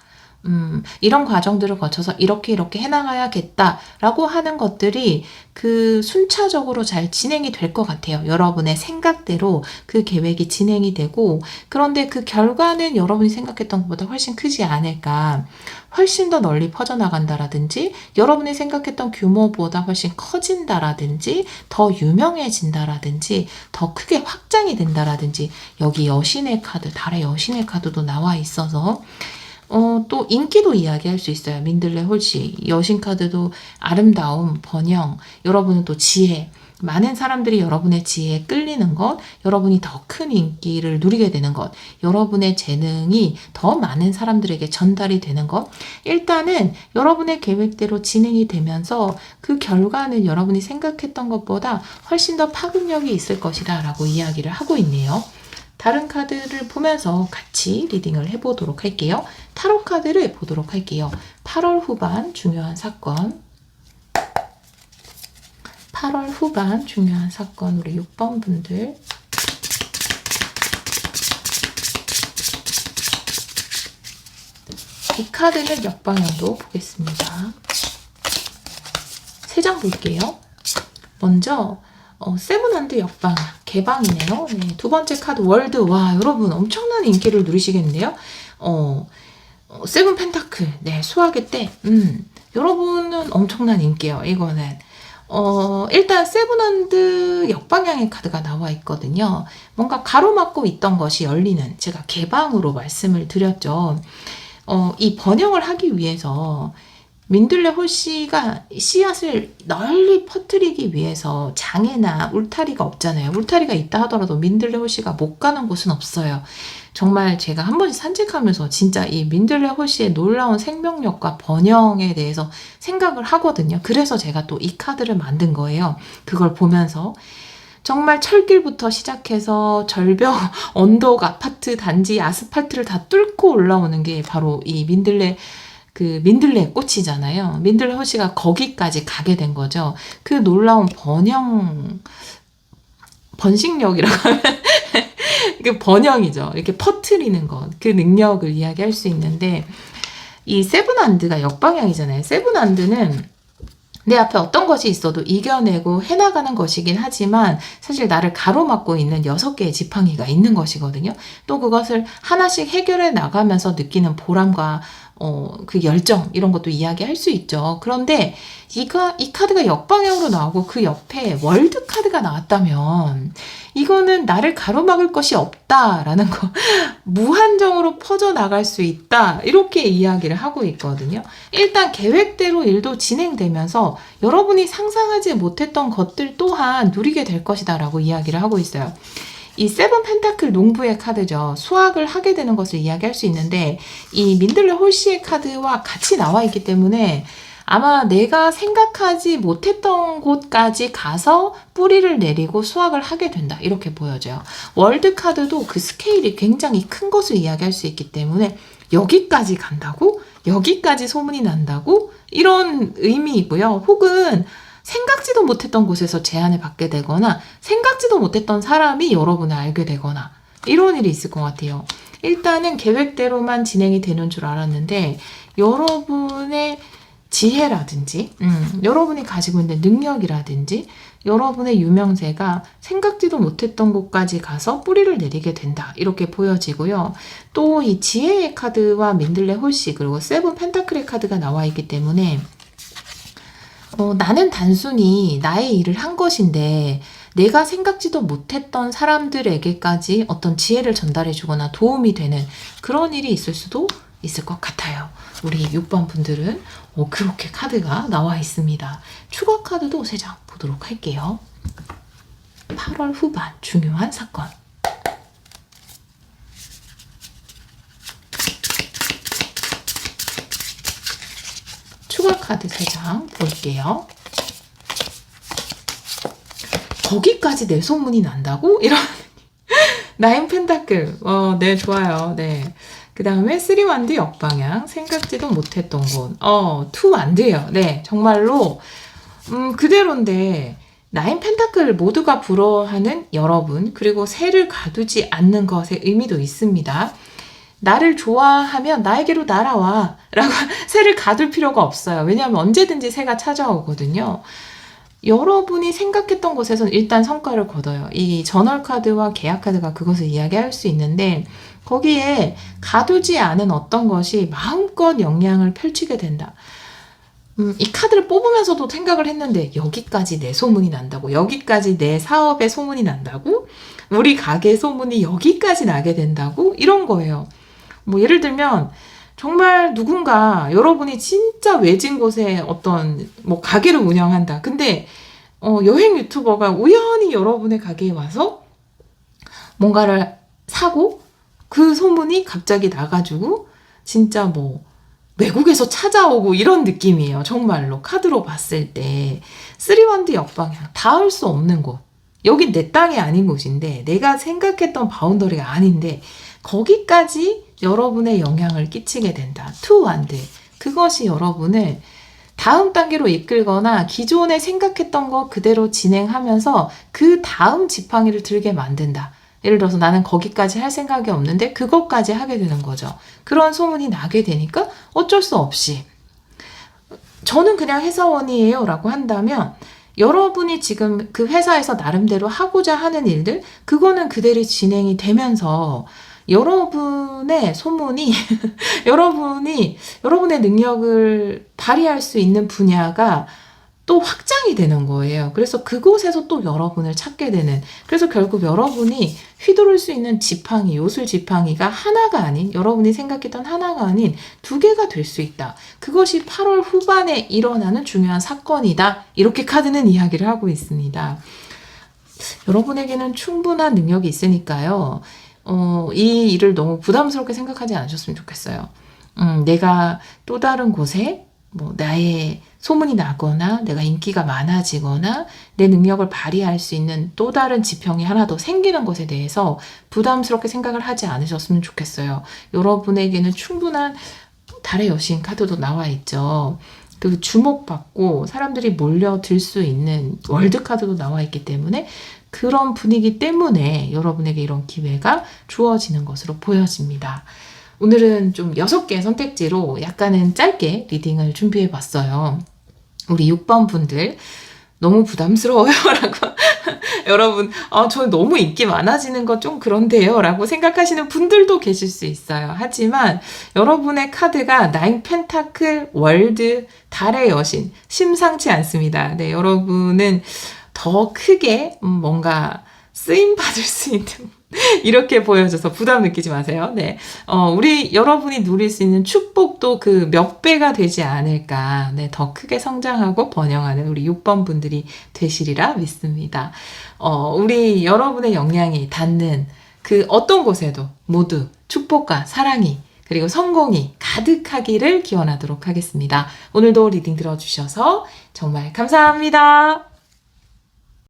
이런 과정들을 거쳐서 이렇게 해나가야겠다라고 하는 것들이 그 순차적으로 잘 진행이 될 것 같아요. 여러분의 생각대로 그 계획이 진행이 되고, 그런데 그 결과는 여러분이 생각했던 것보다 훨씬 크지 않을까. 훨씬 더 널리 퍼져나간다라든지, 여러분이 생각했던 규모보다 훨씬 커진다라든지, 더 유명해진다라든지, 더 크게 확장이 된다라든지, 여기 여신의 카드, 달의 여신의 카드도 나와 있어서 또 인기도 이야기할 수 있어요. 민들레 홀씨, 여신 카드도 아름다움, 번영, 여러분은 또 지혜, 많은 사람들이 여러분의 지혜에 끌리는 것, 여러분이 더 큰 인기를 누리게 되는 것, 여러분의 재능이 더 많은 사람들에게 전달이 되는 것, 일단은 여러분의 계획대로 진행이 되면서 그 결과는 여러분이 생각했던 것보다 훨씬 더 파급력이 있을 것이다 라고 이야기를 하고 있네요. 다른 카드를 보면서 같이 리딩을 해보도록 할게요. 타로 카드를 보도록 할게요. 8월 후반 중요한 사건. 8월 후반 중요한 사건 우리 6번 분들. 이 카드는 역방향도 보겠습니다. 3장 볼게요. 먼저 세븐핸드 역방향, 개방이네요. 네, 두 번째 카드 월드. 와, 여러분 엄청난 인기를 누리시겠는데요. 세븐 펜타클, 네, 수학의 때. 여러분은 엄청난 인기예요. 이거는. 일단 세븐핸드 역방향의 카드가 나와 있거든요. 뭔가 가로막고 있던 것이 열리는, 제가 개방으로 말씀을 드렸죠. 이 번영을 하기 위해서 민들레 홀씨가 씨앗을 널리 퍼뜨리기 위해서 장애나 울타리가 없잖아요. 울타리가 있다 하더라도 민들레 홀씨가 못 가는 곳은 없어요. 정말 제가 한 번씩 산책하면서 진짜 이 민들레 홀씨의 놀라운 생명력과 번영에 대해서 생각을 하거든요. 그래서 제가 또 이 카드를 만든 거예요. 그걸 보면서 정말 철길부터 시작해서 절벽, 언덕, 아파트, 단지, 아스팔트를 다 뚫고 올라오는 게 바로 이 민들레 꽃이잖아요. 민들레 홀씨가 거기까지 가게 된 거죠. 그 놀라운 번식력이라고 하면 그 번영이죠. 이렇게 퍼트리는 것, 그 능력을 이야기할 수 있는데 이 세븐한드가 역방향이잖아요. 세븐한드는 내 앞에 어떤 것이 있어도 이겨내고 해나가는 것이긴 하지만 사실 나를 가로막고 있는 6개의 지팡이가 있는 것이거든요. 또 그것을 하나씩 해결해 나가면서 느끼는 보람과 그 열정 이런 것도 이야기할 수 있죠. 그런데 이 카드가 역방향으로 나오고 그 옆에 월드 카드가 나왔다면 이거는 나를 가로막을 것이 없다라는 거, 무한정으로 퍼져나갈 수 있다 이렇게 이야기를 하고 있거든요. 일단 계획대로 일도 진행되면서 여러분이 상상하지 못했던 것들 또한 누리게 될 것이다 라고 이야기를 하고 있어요. 이 세븐 펜타클 농부의 카드죠. 수확을 하게 되는 것을 이야기할 수 있는데 이 민들레 홀씨의 카드와 같이 나와 있기 때문에 아마 내가 생각하지 못했던 곳까지 가서 뿌리를 내리고 수확을 하게 된다. 이렇게 보여져요. 월드 카드도 그 스케일이 굉장히 큰 것을 이야기할 수 있기 때문에 여기까지 간다고? 여기까지 소문이 난다고? 이런 의미이고요. 혹은 생각지도 못했던 곳에서 제안을 받게 되거나 생각지도 못했던 사람이 여러분을 알게 되거나 이런 일이 있을 것 같아요. 일단은 계획대로만 진행이 되는 줄 알았는데 여러분의 지혜라든지 여러분이 가지고 있는 능력이라든지 여러분의 유명세가 생각지도 못했던 곳까지 가서 뿌리를 내리게 된다. 이렇게 보여지고요. 또 이 지혜의 카드와 민들레 홀씨 그리고 세븐 펜타클의 카드가 나와 있기 때문에 나는 단순히 나의 일을 한 것인데 내가 생각지도 못했던 사람들에게까지 어떤 지혜를 전달해 주거나 도움이 되는 그런 일이 있을 수도 있을 것 같아요. 우리 6번 분들은 그렇게 카드가 나와 있습니다. 추가 카드도 3장 보도록 할게요. 8월 후반 중요한 사건. 추가 카드 3장 볼게요. 거기까지 내 소문이 난다고? 이런 나인 펜타클. 네, 좋아요. 네. 그 다음에 3완드 역방향. 생각지도 못했던 곳. 2완드예요. 네, 정말로 그대로인데 나인 펜타클 모두가 부러워하는 여러분 그리고 새를 가두지 않는 것의 의미도 있습니다. 나를 좋아하면 나에게로 날아와 라고 새를 가둘 필요가 없어요. 왜냐하면 언제든지 새가 찾아오거든요. 여러분이 생각했던 곳에서는 일단 성과를 거둬요. 이 저널 카드와 계약 카드가 그것을 이야기할 수 있는데 거기에 가두지 않은 어떤 것이 마음껏 영향을 펼치게 된다. 이 카드를 뽑으면서도 생각을 했는데 여기까지 내 소문이 난다고? 여기까지 내 사업의 소문이 난다고? 우리 가게 소문이 여기까지 나게 된다고? 이런 거예요. 뭐 예를 들면 정말 누군가 여러분이 진짜 외진 곳에 어떤 뭐 가게를 운영한다. 근데 여행 유튜버가 우연히 여러분의 가게에 와서 뭔가를 사고 그 소문이 갑자기 나가지고 진짜 뭐 외국에서 찾아오고 이런 느낌이에요. 정말로 카드로 봤을 때 3완드 역방향 닿을 수 없는 곳. 여긴 내 땅이 아닌 곳인데 내가 생각했던 바운더리가 아닌데 거기까지 여러분의 영향을 끼치게 된다. 2완드. 그것이 여러분을 다음 단계로 이끌거나 기존에 생각했던 거 그대로 진행하면서 그 다음 지팡이를 들게 만든다. 예를 들어서 나는 거기까지 할 생각이 없는데 그것까지 하게 되는 거죠. 그런 소문이 나게 되니까 어쩔 수 없이 저는 그냥 회사원이에요 라고 한다면 여러분이 지금 그 회사에서 나름대로 하고자 하는 일들 그거는 그대로 진행이 되면서 여러분의 소문이 여러분의 능력을 발휘할 수 있는 분야가 또 확장이 되는 거예요. 그래서 그곳에서 또 여러분을 찾게 되는, 그래서 결국 여러분이 휘두를 수 있는 지팡이, 요술 지팡이가 하나가 아닌, 여러분이 생각했던 하나가 아닌 두 개가 될 수 있다. 그것이 8월 후반에 일어나는 중요한 사건이다. 이렇게 카드는 이야기를 하고 있습니다. 여러분에게는 충분한 능력이 있으니까요. 이 일을 너무 부담스럽게 생각하지 않으셨으면 좋겠어요. 내가 또 다른 곳에 뭐 나의 소문이 나거나 내가 인기가 많아지거나 내 능력을 발휘할 수 있는 또 다른 지평이 하나 더 생기는 것에 대해서 부담스럽게 생각을 하지 않으셨으면 좋겠어요. 여러분에게는 충분한 달의 여신 카드도 나와 있죠. 그리고 주목받고 사람들이 몰려들 수 있는 월드 카드도 나와 있기 때문에 그런 분위기 때문에 여러분에게 이런 기회가 주어지는 것으로 보여집니다. 오늘은 좀 6개의 선택지로 약간은 짧게 리딩을 준비해 봤어요. 우리 6번 분들 너무 부담스러워요 라고 여러분 저 너무 인기 많아지는 거 좀 그런데요 라고 생각하시는 분들도 계실 수 있어요. 하지만 여러분의 카드가 9 펜타클 월드 달의 여신 심상치 않습니다. 네, 여러분은 더 크게 뭔가 쓰임 받을 수 있는 이렇게 보여져서 부담 느끼지 마세요. 네. 여러분이 누릴 수 있는 축복도 그 몇 배가 되지 않을까. 네. 더 크게 성장하고 번영하는 우리 6번 분들이 되시리라 믿습니다. 우리 여러분의 역량이 닿는 그 어떤 곳에도 모두 축복과 사랑이 그리고 성공이 가득하기를 기원하도록 하겠습니다. 오늘도 리딩 들어주셔서 정말 감사합니다.